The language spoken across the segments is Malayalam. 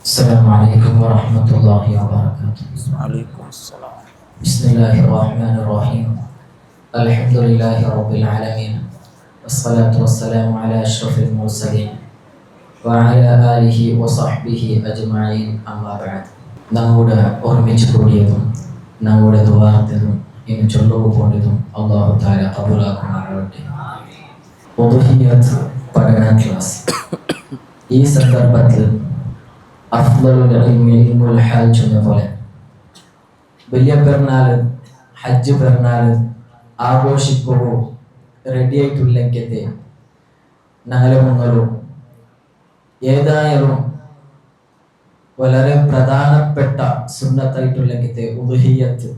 السلام عليكم ورحمة الله وبركاته. وعليكم السلام. بسم الله الرحمن الرحيم. الحمد لله رب العالمين والصلاة والسلام على أشرف المرسلين وعلى آله وصحبه أجمعين أما بعد. നമ്മുടെ ഒരുമിച്ച് കൂടിയതും നമ്മുടെ ദുആത്തതും ഇന്ന് ചൊല്ലുപോകേണ്ടതും അല്ലാഹു തആല ഖബൂലാക്കുമാറാകട്ടെ. ഉദ്ഹിയ്യത്ത് പഠന ക്ലാസ് ഈ സന്ദർഭത്തിൽ അഫ്ളലുൽ ഇൽമി ഇൽമുൽ ഹജ്ജ് എന്ന പോലെ വലിയ പെരുന്നാൾ ഹജ്ജ് പെരുന്നാൾ ആഘോഷിക്കുമ്പോൾ റെഡിയായിട്ടുള്ളെങ്കിൽ ഞങ്ങളെ മുന്നലും ഏതായാലും വളരെ പ്രധാനപ്പെട്ട സുന്നത്തായിട്ടുള്ളെങ്കിൽ ഉദ്ഹിയ്യത്ത്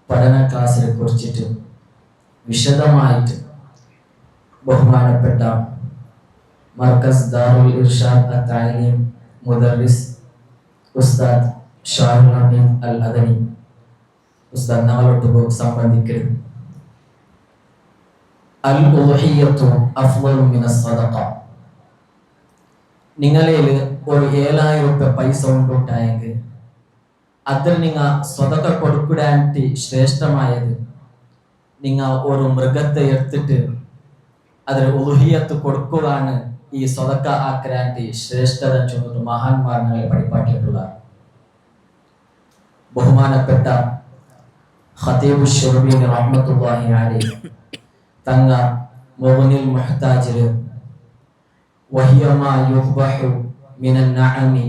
പഠന ക്ലാസ്സിനെ കുറിച്ചിട്ട് വിശദമായിട്ട് ബഹുമാനപ്പെട്ട മർക്കസ് ദാറുൽ ഇർഷാദ് അത്താലിം മുദർരിസ് ഉസ്താദ് ഷാഹുൽ അമീൻ അൽ അദനി ഉസ്താദ് ഞങ്ങളോട്ട് സംബന്ധിക്കരുത്. അൽ ഉദ്ഹിയ്യത്തു അഫ്ളലു മിനസ് സദഖ. നിങ്ങളിൽ ഒരു 7,000 രൂപ പൈസ ഉണ്ടായെങ്കിൽ അതിൽ നിങ്ങൾ സ്വതക്ക കൊടുക്കാനായിട്ട് ശ്രേഷ്ഠമായത് നിങ്ങൾ ഒരു മൃഗത്തെ എടുത്തിട്ട് അതിൽ ഉദ്ഹിയ്യത്ത് കൊടുക്കുകയാണ് ഈ സ്വതക്ക ആക്കാനായിട്ട് ശ്രേഷ്ഠത ചൊന്നിട്ട് മഹാന്മാർ ഞങ്ങളെ പഠിപ്പാക്കിയിട്ടുള്ള ബഹുമാനപ്പെട്ട ഖതീബു ശുർബീനി റഹ്മത്തുള്ളാഹി അലൈഹി തങ്ങ മുഗ്നിൽ മുഹ്താജിൽ വഹിയ മാ യുദ്ബഹു മിനൻ നഅമി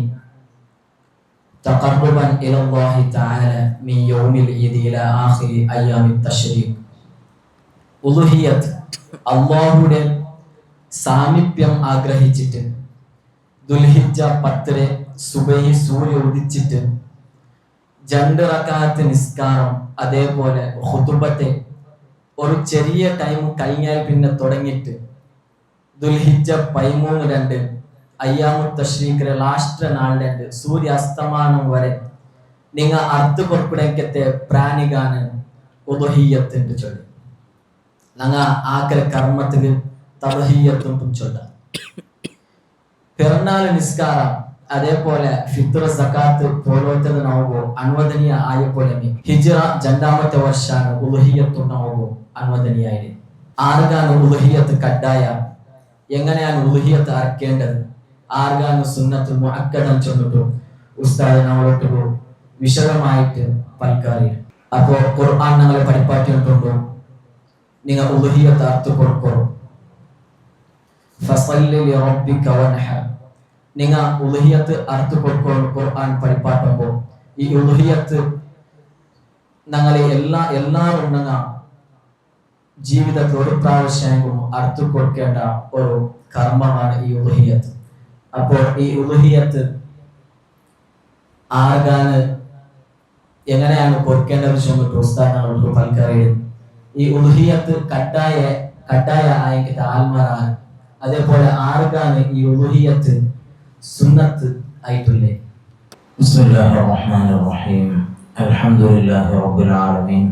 തഖർറുബൻ ഇലല്ലാഹി തആല മിൻ യൗമിൽ ഈദ് ഇലാ ആഖിരി അയ്യാമിത് തശ്രീഖ്. ഉദ്ഹിയ്യത്ത് അല്ലാഹുവിന്റെ സാമീപ്യം ആഗ്രഹിച്ചിട്ട് ദുൽഹിജ്ജ 10 സുബഹി സൂര്യ ഉദിച്ചിട്ട് 2 റക്അത്ത് നിസ്കാരം അതേപോലെ ഖുതുബത്തെ ഒരു ചെറിയ ടൈം കഴിഞ്ഞാൽ പിന്നെ തുടങ്ങിയിട്ട് ദുൽഹിജ്ജ 13 അയ്യാമുത് തശ്രീഖിലെ ലാസ്റ്റ് നാളിന്റെ സൂര്യാസ്തമാനം വരെ നിങ്ങൾ അർത്ഥ കൊടുക്കണക്കത്തെ പ്രാണികാണ് ഉദ്ഹിയ്യത്തിന്റെ ചൊല്ലി ഞങ്ങ ആക്കൽ കർമ്മത്തിൽ തദ്ഹിയ്യത്തും ചൊല്ലാം. പെരുന്നാൾ നിസ്കാരം അതേപോലെ ഫിത്ർ സകാത്ത് പോലോത്തതിനാവുമ്പോൾ അനുവദനീയ ആയ പോലെ ഹിജ്റ 2ാമത്തെ വർഷമാണ് ഉദ്ഹിയ്യത്തുണ്ടാവുമ്പോൾ അനുവദനീയായി. ആർക്കാണ് ഉദ്ഹിയ്യത്ത് കഡായ, എങ്ങനെയാണ് ഉദ്ഹിയ്യത്ത് അറക്കേണ്ടത്, ആർക്കാണ് സുന്നത്ത് മുഅക്കദം ചൊന്നിട്ടു ഉസ്താദ് നമ്മളോട്ട് വിശദമായിട്ട് പൽക്കാരി. അപ്പോ ഖുർആൻ ഞങ്ങളെ പഠിപ്പാറ്റിയിട്ടുണ്ടോ നിങ്ങൾ ഉദ്ഹിയ്യത്ത് അർത്ഥ കൊടുക്കോ. ഫസല്ലി ലിറബ്ബിക വൻഹർ. നിങ്ങൾ ഉദ്ഹിയ്യത്ത് അർത്ഥ കൊടുക്കോ. ഖുർആൻ പഠിപ്പാട്ടുമ്പോൾ ഈ ഉദ്ഹിയ്യത്ത് ഞങ്ങളെ എല്ലാവരും ഞങ്ങൾ ജീവിതത്തിൽ ഒരു പ്രാവശ്യം അർത്ഥ കൊടുക്കേണ്ട ഒരു കർമ്മമാണ് ഈ ഉദ്ഹിയ്യത്ത്. അപ്പോൾ ഈ ഉദ്ഹിയ്യത്ത് ആർക്കാണ് എങ്ങനെയാണ് കൊടുക്കേണ്ടത് ചൊന്നിട്ട് ഉസ്താദ് പൽക്കറിയും ഈ ഉദ്ഹിയ്യത്ത് കട്ടായ ആയെങ്കിൽ ആൽമാരാണ്. അതേപോലെ ആർക്കാണ് ഈ ഉദ്ഹിയ്യത്ത് സുന്നത്ത് ആയിട്ടുള്ളത്. ബിസ്മില്ലാഹിർ റഹ്മാനിർ റഹീം. അൽഹംദുലില്ലാഹി റബ്ബിൽ ആലമീൻ.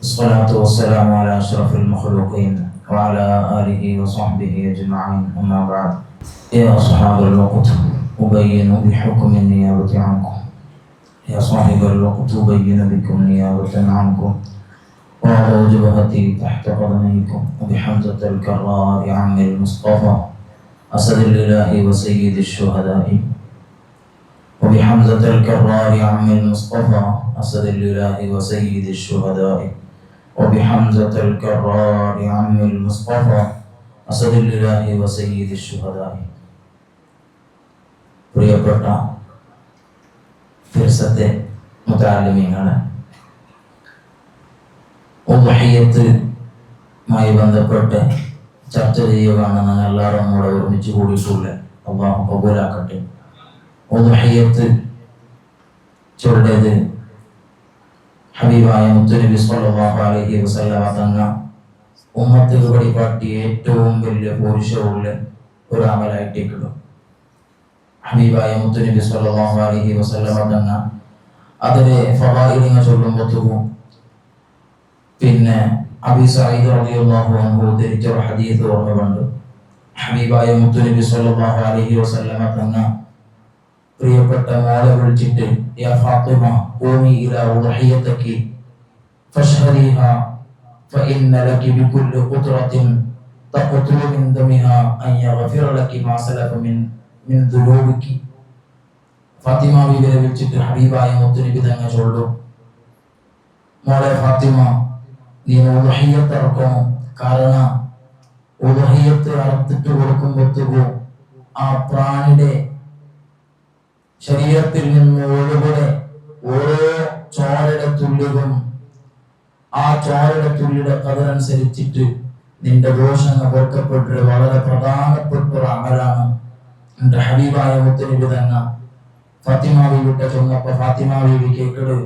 വസ്സലാത്തു വസ്സലാമു അലാ അഷ്റഫിൽ മഖ്ലൂഖീൻ വഅലാ ആലിഹി വസഹ്ബിഹി അജ്മഈൻ. അമ്മാ ബഅദ്. യാ അസ്ഹാബൽ വഖ്ത് ഉബയ്യിനു ബിഹുക്മി നിയാബത്തി അൻകും. യാ സാഹിബൽ വഖ്ത് ഉബയ്യിനു ബികും നിയാബത്തൻ അൻകും. وأضع جبهتي تحت قدميكم وبحمزة الكرار عم المصطفى أسد الإله وسيد الشهداء. وبحمزة الكرار عم المصطفى أسد الإله وسيد الشهداء. وبحمزة الكرار عم المصطفى أسد الإله وسيد الشهداء. പ്രിയപ്പെട്ട ഫിർസത്തെ മുതഅല്ലിമീങ്ങളെ, ഉദ്ഹിയ്യത്തുമായി ബന്ധപ്പെട്ട് ചർച്ച ചെയ്യുകയാണ് ഞങ്ങൾ എല്ലാവരും കൂടെ ഒരുമിച്ച് കൂടിയിട്ടുള്ളത്. അല്ലാഹു ഖബൂലാക്കട്ടെ. ഉദ്ഹിയ്യത്ത് ചൊല്ലിയത് ഹബീബായ മുത്തുനബി സ്വല്ലല്ലാഹു അലൈഹി വസല്ലമ തങ്ങൾ ഉമ്മത്തിന് പഠിപ്പാട്ടിയ ഏറ്റവും വലിയ പോരിശമുള്ള ഒരു അമലായിട്ടേക്കുള്ളൂ. ഹബീബായ മുത്തുനബി സ്വല്ലല്ലാഹു അലൈഹി വസല്ലമ തങ്ങൾ അതിലെ ഫളായിലിനെ ചൊല്ലുമ്പോൾ പിന്നെ അബീ സഈദ് റളിയല്ലാഹു അൻഹു ഉദ്ധരിച്ച ഒരു ഹദീസ് ഓർമ്മയുണ്ട്. ഹബീബായ മുത്തുനബി സ്വല്ലല്ലാഹു അലൈഹി വസല്ലമ തങ്ങൾ പ്രിയപ്പെട്ട മോളെ വിളിച്ചിട്ട് യാ ഫാത്തിമ ഖൂമി ഇലാ ഉദ്ഹിയതകി ഫശ്ഹരിഹാ ഫഇന്ന ലകി ബികുല്ലി ഖുത്റത്തിൻ തഖ്തുലു മിൻ ദമിഹാ അൻ യഗ്ഫിറ ലകി മാ സലഫ മിൻ ദുനൂബികി. ഫാത്തിമ ബീവിയെ വിളിച്ചിട്ട് ഹബീബായ മുത്തുനബി തങ്ങൾ ചൊല്ലു, മോളെ ഫാത്തിമ, നീ ഉദ്ഹിയത്ത് അറക്കണം. കാരണം ഉദ്ഹിയത്ത് അറുത്തിട്ട് കൊടുക്കുമ്പോഴത്തേക്കും ആ പ്രാണിയുടെ ശരീരത്തിൽ നിന്ന് ഒഴുകുന്ന ഓരോ ചോരയുടെ തുള്ളികളും ആ ചോരയുടെ തുള്ളിയുടെ കഥനനുസരിച്ചിട്ട് നിന്റെ ദോഷങ്ങൾ പൊറുക്കപ്പെട്ടൊരു വളരെ പ്രധാനപ്പെട്ട ഒരു അമലാണ്. എന്റെ ഹബീബായ മുത്തുനബി തങ്ങൾ ഫാത്തിമ ബീവിയുടെ ചൊന്നപ്പോ ഫാത്തിമ ബീവി കേൾക്കട്,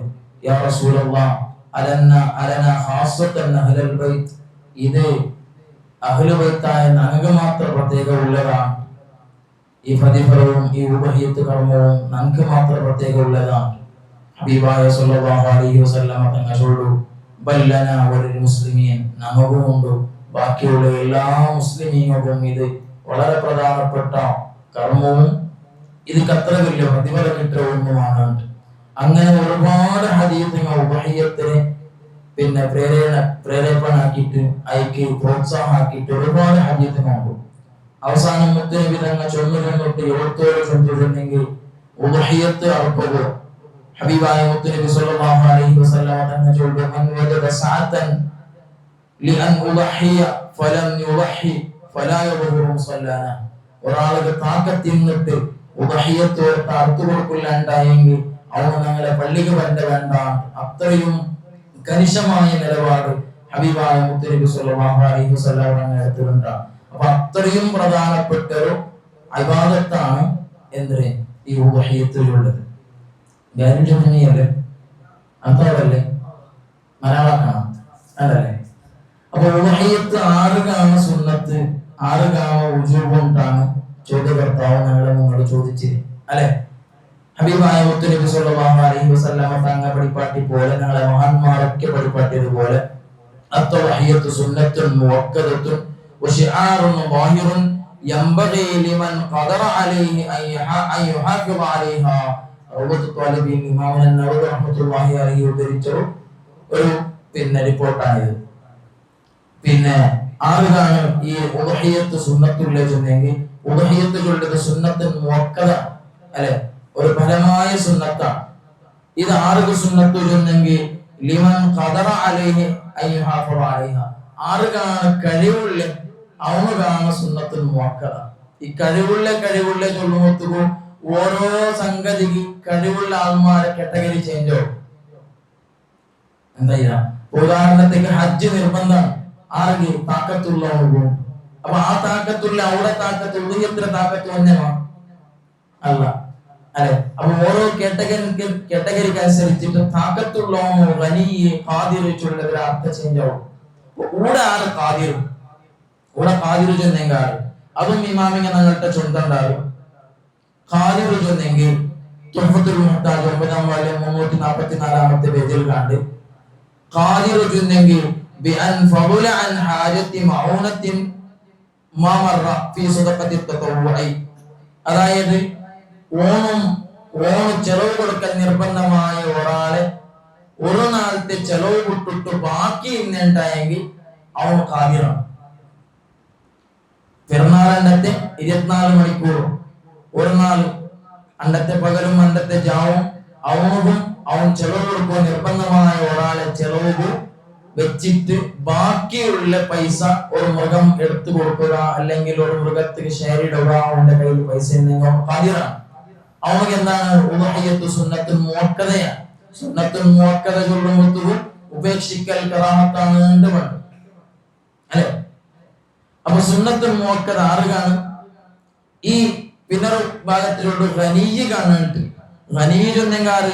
യാ റസൂലല്ലാഹ് അലന ഖാസ്സത്തൻ അഹ്ലൽ ബൈത്ത്, ഇത് അഹ്ലു ബൈത്തായ ഞങ്ങൾക്ക് മാത്രം പ്രത്യേകം ഉള്ളതാണ്. ഈ പ്രതിഫലവും ഈ ഉബഹിയത്ത് കർമ്മവും ഞങ്ങൾക്ക് മാത്രം പ്രത്യേകം ഉള്ളതാണ്. ഹബീബായ സ്വല്ലല്ലാഹു അലൈഹി വസല്ലം തങ്ങൾ ചൊല്ലു, ബല്ലന വലിൽ മുസ്ലിമീൻ, നമുക്കുമുണ്ട് ബാക്കിയുള്ള എല്ലാ മുസ്ലിമീങ്ങൾക്കും ഇത് വളരെ പ്രധാനപ്പെട്ട കർമ്മവും ഇത് അത്ര വലിയ പ്രതിഫലം കിട്ടുന്ന ഒന്നുമാണ്. അങ്ങനെ ഒരുപാട് ഹദീസുകൾ ഉബഹിയത്തിനെ പിന്നെ പ്രേരണാക്കിയിട്ട് അയക്ക് പ്രോത്സാഹമാക്കിയിട്ട് ഒരുപാട് ഹദീസുകളുണ്ട്. അവസാനം മുത്തുനബി തങ്ങൾ ചൊല്ലുന്നിട്ട് എഴുത്തോട് ചൊല്ലിട്ടുണ്ടെങ്കിൽ ഉദ്ഹിയത്ത് അർപ്പക. ഹബീബായ മുത്തുനബി സ്വല്ലല്ലാഹു അലൈഹി വസല്ലം തങ്ങൾ ചൊല്ലു, മൻ വജദ സഅതൻ ലിഅൻ ഉദ്ഹിയ ഫലം യുദ്ഹി ഫലാ യദ്ഹുറു മുസല്ലാന. ഒരാൾക്ക് താക്കത്തിന്നിട്ട് ഉദ്ഹിയത്ത് അർത്തു കൊടുക്കില്ലാണ്ടായെങ്കിൽ അവന് ഞങ്ങളെ പള്ളിക്ക് വേണ്ട. അത്രയും കനിഷമായ നിലപാട് ഹബീബായ മുത്തുനബി സ്വല്ലല്ലാഹു അലൈഹി വസല്ലം തങ്ങൾ എടുത്തിട്ടുണ്ട്. അപ്പൊ അത്രയും പ്രധാനപ്പെട്ട ഒരു ഇബാദത്താണ് എന്തിന് ഈ ഉദ്ഹിയത്തിലുള്ളത്. ഗ്യാരണ്ടി തന്നെയല്ലേ, അന്തരല്ലേ, മലയാളക്കാണ് അതല്ലേ. അപ്പൊ ഉദ്ഹിയത്ത് 6 കാണ സുന്നത്ത് 6 കാണ ഉജൂബുണ്ടാണ് ചോദ്യകർത്താവ് ഞങ്ങളെ മുന്നോട്ട് ചോദിച്ചത് അല്ലെ. ഹബീബായ മുത്തുനബി സ്വല്ലല്ലാഹു അലൈഹി വസല്ലം തങ്ങൾ പഠിപ്പാട്ടി പോലെ ഞങ്ങളെ മഹാന്മാരൊക്കെ പഠിപ്പാട്ടിയതുപോലെ അത്വഹിയത്തു സുന്നത്തുൻ മുഅക്കദത്തുൻ وشعار ظاهر ينبغي لمن قدر عليه أن يحافظ عليها. റൗദത്തു ത്വാലിബീൻ ഇമാം നവവി റഹ്മത്തുള്ളാഹി അലൈഹി ഉദ്ധരിച്ച ഒരു റിപ്പോർട്ടാണിത്. പിന്നെ ആരാണ് ഈ ഉദ്ഹിയത്ത് സുന്നത്തുള്ള ചൊന്നെങ്കിൽ ഉദ്ഹിയത്ത് ചൊല്ലുന്നത് സുന്നത്തുൻ മുഅക്കദ അല്ലെ, ഒരു ഫലമായ സുന്നത്താണ്. ഇത് 6 സുന്നത്ത് ചൊന്നെങ്കിൽ ലിമൻ ഖദറ അലൈഹി അൻ യുഹാഫിള അലൈഹ, 6 കഴിവുള്ള അവനാണ് സുന്നത്തുൽ മുഅക്കദ. ഈ കഴിവുള്ള ചൊല്ലുമ്പോൾ ഓരോ സംഗതിക്ക് കഴിവുള്ള ആൾമാരെ കാറ്റഗറി ചേഞ്ച് ആവും. എന്താ ചെയ്യാ, ഉദാഹരണത്തിന് ഹജ്ജ് നിർബന്ധമാണ്, ആർക്ക് താക്കത്തുള്ളവന് പോകും. അപ്പൊ ആ താക്കത്തുള്ള അവിടെ താക്കത്തുള്ള എത്ര താക്കത്ത് വന്നമാ അല്ല അല്ലെ. അപ്പൊ ഓരോ കാറ്റഗറിക്ക് അനുസരിച്ചിട്ട് താക്കത്തുള്ളവനോ ഖനിയെ ഖാദിർ ചൊല്ലുന്നതിൽ അർത്ഥം ചേഞ്ച് ആവും. ഇവിടെ ആര് ഖാദിർ, ഇവിടെ ഖാദിർ ചൊന്നെങ്കിൽ അതും ഇമാമിങ്ങ ഞങ്ങളുടെ ചൊന്തണ്ടാകും. ഖാദിർ ചൊന്നെങ്കിൽ തുഹഫത്തുൽ മുഹ്താജ് 9-ാം വാല്യം 344-ാമത്തെ പേജിൽ കണ്ട് ഖാദിർ ചൊന്നെങ്കിൽ ബിഅൻ ഫദല അൻ ഹാജത്തി മഊനത്തിൻ മാ മറ ഫീ സദഖത്തി തതവ്വുഇ, അതായത് ഓണം ചെലവ് കൊടുക്കൽ നിർബന്ധമായ ഒരാളെ ഒരു നാളത്തെ ചെലവ് വിട്ടിട്ട് ബാക്കി ഇന്നുണ്ടായെങ്കിൽ അവൻ ഖാദിറാണ്. പെരുന്നാളണ്ടത്തെ 24 മണിക്കൂർ ഒരു നാൾ അണ്ടത്തെ പകലും അണ്ടത്തെ ജാവും അവൻ ചെലവ് കൊടുക്കുക നിർബന്ധമായ ഒരാളെ ചെലവ് വെച്ചിട്ട് ബാക്കിയുള്ള പൈസ ഒരു മൃഗം എടുത്തു കൊടുക്കുക, അല്ലെങ്കിൽ ഒരു മൃഗത്തിന് ഷെയർ ഇടുക, അവന്റെ കയ്യിൽ പൈസ ഉണ്ടെങ്കിൽ അവൻ ഖാദിറാണ്. അവർക്ക് എന്താണ് ഉദ്ഹിയത്തു സുന്നത്തുൽ മുഅക്കദയാണ്. സുന്നത്തുൽ മുഅക്കദ ചൊല്ലുമ്പോൾ ഉപേക്ഷിക്കൽ കറാഹത്താണ് അല്ലെ. അപ്പൊ സുന്നത്തുൽ മുഅക്കദ 6 ഈ പിന്നൊരു ഭാഗത്തിലുള്ള ഖനിയ്യ് കാണുന്നുണ്ട്. ഖനിയ്യ് ചൊന്നെങ്കിൽ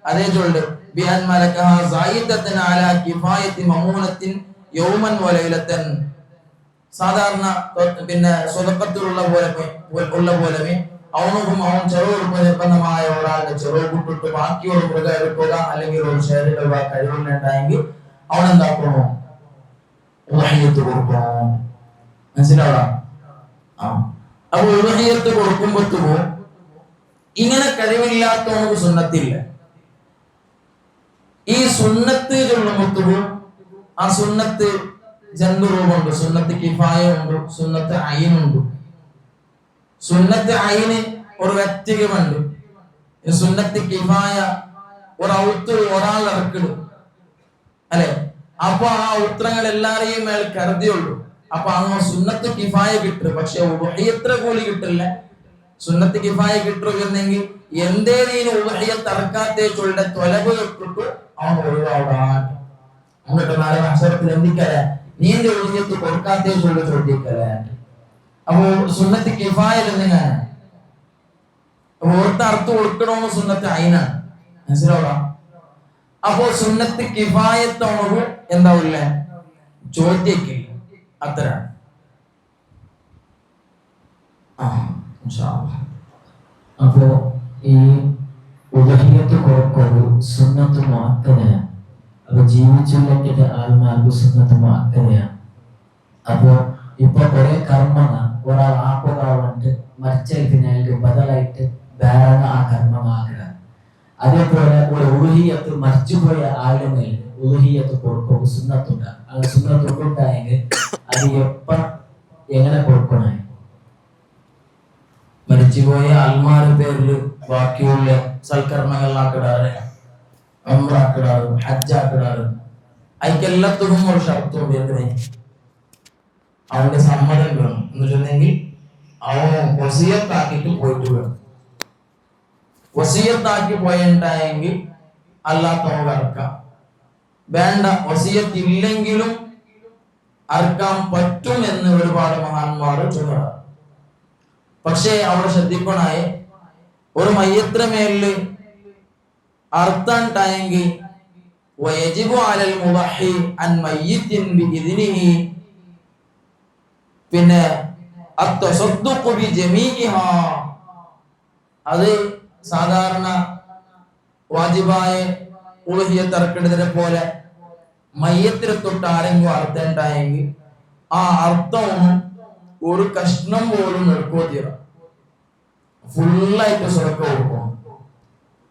അതേ ചൊല്ല് ബിഅൻ മലകഹ സായിദത്തൻ അലാ കിഫായത്തി മമൂനത്തിൻ യൗമൻ വലൈലത്തൻ. സാധാരണ പിന്നെ സ്വതക്കത്തിലുള്ള പോലെ അവൻ ചെലവ് കൊടുക്കുക നിർബന്ധമായ ഒരാളുടെ ചെലവ് കൂട്ടിട്ട് ബാക്കി ഒരു മൃഗം എടുക്കുക, അല്ലെങ്കിൽ ഒരു ഷെയർ ഇടുക കഴിവുണ്ടായെങ്കിൽ അവൻ എന്താക്കണോ ഉദ്ഹിയത്ത് കൊടുക്കണം. മനസ്സിലാവണം. അപ്പൊ ഉദ്ഹിയത്ത് കൊടുക്കുമ്പോഴത്തേക്കും ഇങ്ങനെ കഴിവില്ലാത്തവർക്ക് സുന്നത്തില്ല. ഈ സുന്നത്ത് ചൊല്ലുമ്പോൾ ആ സുന്നത്ത് രണ്ട് രൂപമുണ്ട്. സുന്നത്ത് കിഫായ ഉണ്ട്, സുന്നത്ത് അയിനുണ്ട്. സുന്നത്ത് അയിന് ഒരു വ്യക്തികമുണ്ട്. സുന്നത്ത് കിഫായ ഒരാൾ ഇറക്കിടും അല്ലെ. അപ്പൊ ആ ഉത്തരങ്ങൾ എല്ലാരെയും മേൽ കരുതിയുള്ളൂ. അപ്പൊ അങ്ങ് സുന്നത്ത് കിഫായ കിട്ടും. പക്ഷെ ഉബഹിയത്ര കൂലി കിട്ടില്ല. സുന്നത്ത് കിഫായ കിട്ടുമെന്നെങ്കിൽ എന്തേ നീന് ഉബഹിയത്ത് ഇറക്കാത്തേ ചൊല്ലിന്റെ തൊലവ് കിട്ടിട്ട് അവൻ ഒഴിവാടാൻ അങ്ങോട്ട് നാളെ അക്ഷരത്തിൽ എന്തിക്കല നീന്റെ ഉബഹിയത്ത് കൊടുക്കാത്തേ ചൊല്ലി ചോദിക്കല. അപ്പൊ സുന്നത്ത് കിഫായ എന്തിനാണ്? അപ്പൊ ഓർത്ത് അർത്ഥം കൊടുക്കണമെന്ന് സുന്നത്ത് അയിനാണ്. മനസ്സിലാവണം. അപ്പോ സുന്നത്ത് കിഫായത്തോട് എന്താവില്ല, ചോദ്യക്കില്ല. അത്രയാണ്. അപ്പോ ഈ ഉദഹിയത്ത് കൊടുക്കൊരു സുന്നത്ത് മുഅക്കദയാണ്. അപ്പൊ ജീവിച്ചുള്ളതിന്റെ ആത്മാർക്ക് സുന്നത്ത് മുഅക്കദയാണ്. അപ്പോ ഇപ്പൊ കുറെ കർമ്മങ്ങ ഒരാൾ ആക്കുകയാണ്ട് മരിച്ചാൽ പിന്നെ അയാൾക്ക് ബദലായിട്ട് വേറെ ആ കർമ്മമാക്കുക. അതേപോലെ ഒരു ഉലുഹിയത്ത് മരിച്ചുപോയ ആളുടെ മേൽ ഉലുഹിയത്ത് കൊടുക്കും സുന്നത്തുണ്ട്. ആ സുന്നത്ത് ഉണ്ടായെങ്കിൽ അത് എങ്ങനെ കൊടുക്കണേ? മരിച്ചുപോയ ആത്മാരുടെ പേരിൽ ബാക്കിയുള്ള സൽക്കർമ്മങ്ങളാക്കിടാറ്, അമ്രാക്കിടാറ്, ഹജ്ജാക്കിടാറ്. അതിക്കെല്ലാത്തിനും ഒരു ഷർത്തും വരുന്നേ അവന്റെ സമ്മതം വേണം. എന്ന് വെച്ചിട്ടുണ്ടെങ്കിൽ അവൻ വസിയത്താക്കിട്ട് പോയിട്ട് വേണം. വസിയത്താക്കി പോയിട്ടുണ്ടായെങ്കിൽ അല്ലാത്തവർക്ക് അറക്കാം. വേണ്ട, വസിയത്ത് ഇല്ലെങ്കിലും അറക്കാൻ പറ്റും എന്ന് ഒരുപാട് മഹാന്മാർ ചൊല്ലണം. പക്ഷേ അവിടെ ശ്രദ്ധിക്കണായി, ഒരു മയ്യത്തിന് മേലില് അർത്ഥണ്ടായെങ്കിൽ വയജിബു അലൽ മുദഹി അൻ മയ്യിത്തിൻ ബിഇദ്നിഹി, പിന്നെ അത്തസദ്ദുഖു ബിജമീഇഹാ, അത് സാധാരണ വാജിബായ ഉളുഹിയത്ത് ഇറക്കേണ്ടതിനെ പോലെ മയ്യത്തിനെ തൊട്ട് ആരെങ്കിലും അർത്ഥം ഉണ്ടായെങ്കിൽ ആ അർത്ഥമൊന്നും ഒരു കഷ്ണം പോലും എടുക്കുക തീരാം. ഫുള്ളായിട്ട് സുറക്ക കൊടുക്കണം.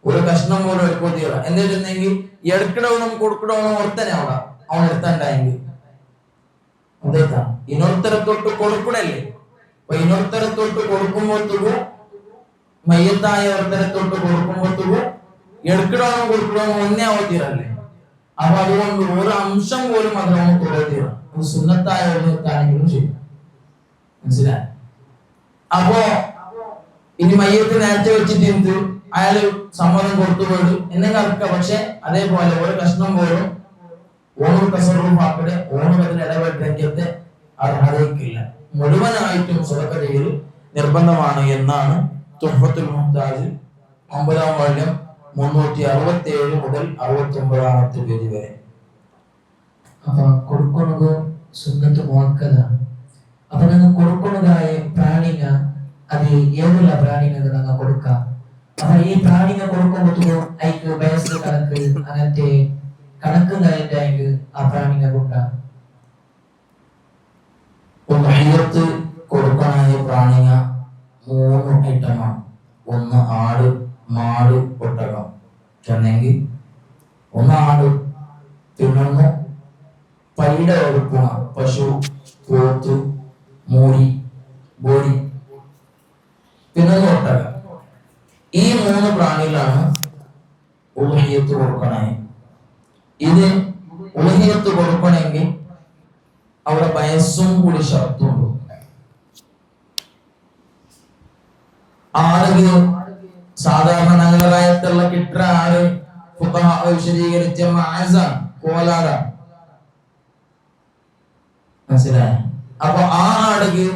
ഒരു കഷ്ണം പോലും എടുക്കുക തീരാം. എന്താ വെച്ചിട്ടുണ്ടെങ്കിൽ എടുക്കണവനും കൊടുക്കണവനും ഓർത്തനെ അവിടെ അവൻ എടുത്തുണ്ടായെങ്കിൽ അതേതാ ഇനോർത്തരെ തൊട്ട് കൊടുക്കണല്ലേ. അപ്പൊ ഇനോർത്തരെ തൊട്ട് കൊടുക്കുമ്പോഴത്തേക്കും മയ്യത്തായ ഒരുത്തരെ തൊട്ട് കൊടുക്കുമ്പോഴത്തേക്കും എടുക്കണവനും കൊടുക്കണവനും ഒന്നേ ആവത്തീരല്ലേ. അപ്പൊ അതുകൊണ്ട് ഒരു അംശം പോലും അതിനൊന്നും കൊടുത്തീരാം. സുന്നത്തായ ഒരുത്താണെങ്കിലും ശരി. മനസ്സിലായി? അപ്പോ ഇനി മയ്യത്ത് നേരത്തെ വെച്ചിട്ട് അയാള് സമ്മതം കൊടുത്തു പോയിട്ട് എന്നെങ്കിലും അറക്കാം. പക്ഷെ അതേപോലെ ഒരു കഷ്ണം പോലും ഓണർ കസറുമാക്കടെ ഓണർ അതിന് ഇടപെട്ടെങ്കിൽ അർഹതയ്ക്കില്ല. മുഴുവനായിട്ടും സ്വതക്ക ചെയ്യൽ നിർബന്ധമാണ് എന്നാണ് തുഹ്ഫത്തുൽ മുഹ്താജ് 9-ാം വാള്യം 367 മുതൽ 69-ാമത്തെ പേജ് വരെ. അപ്പൊ കൊടുക്കുന്നത് സുന്നത്ത് മുഅക്കദാണ്. അപ്പൊ നിങ്ങൾ കൊടുക്കുന്നതായ പ്രാണിക അത് ഏതുള്ള പ്രാണികൾ നിങ്ങൾ കൊടുക്കാം. അപ്പൊ ഈ പ്രാണിക കൊടുക്കുമ്പോൾ അതിക്ക് വയസ്സ് കണക്ക് അങ്ങനത്തെ കണക്കുകളുണ്ടായെങ്കിൽ ആ പ്രാണിക കൊടുക്കാം. മയ്യത്ത് കൊടുക്കണ പ്രാണിക 3 ഐറ്റമാണ്. ഒന്ന് ആട്, മാട്, ഒട്ടകം. ചെന്നെങ്കിൽ ഒന്ന് ആട്, പിന്നൊന്ന് പൈട കൊടുക്കുക, പശു, പോത്ത്, മൂരി, ബോരി, പിന്നൊന്ന് ഒട്ടകം. ഈ 3 പ്രാണികളാണ് ഉളുഹിയത്ത് കൊടുക്കണേ. ഇത് ഉളുഹിയത്ത് കൊടുക്കണമെങ്കിൽ അവിടെ വയസ്സും കൂടി ഷർത്തുണ്ട്. ആട് സാധാരണ നഗരായത്തുള്ള കിട്ട ആട് വിശദീകരിച്ച മാസാണ്, കോലാടാണ്. മനസ്സിലായി? അപ്പൊ ആ ആടുക്ക്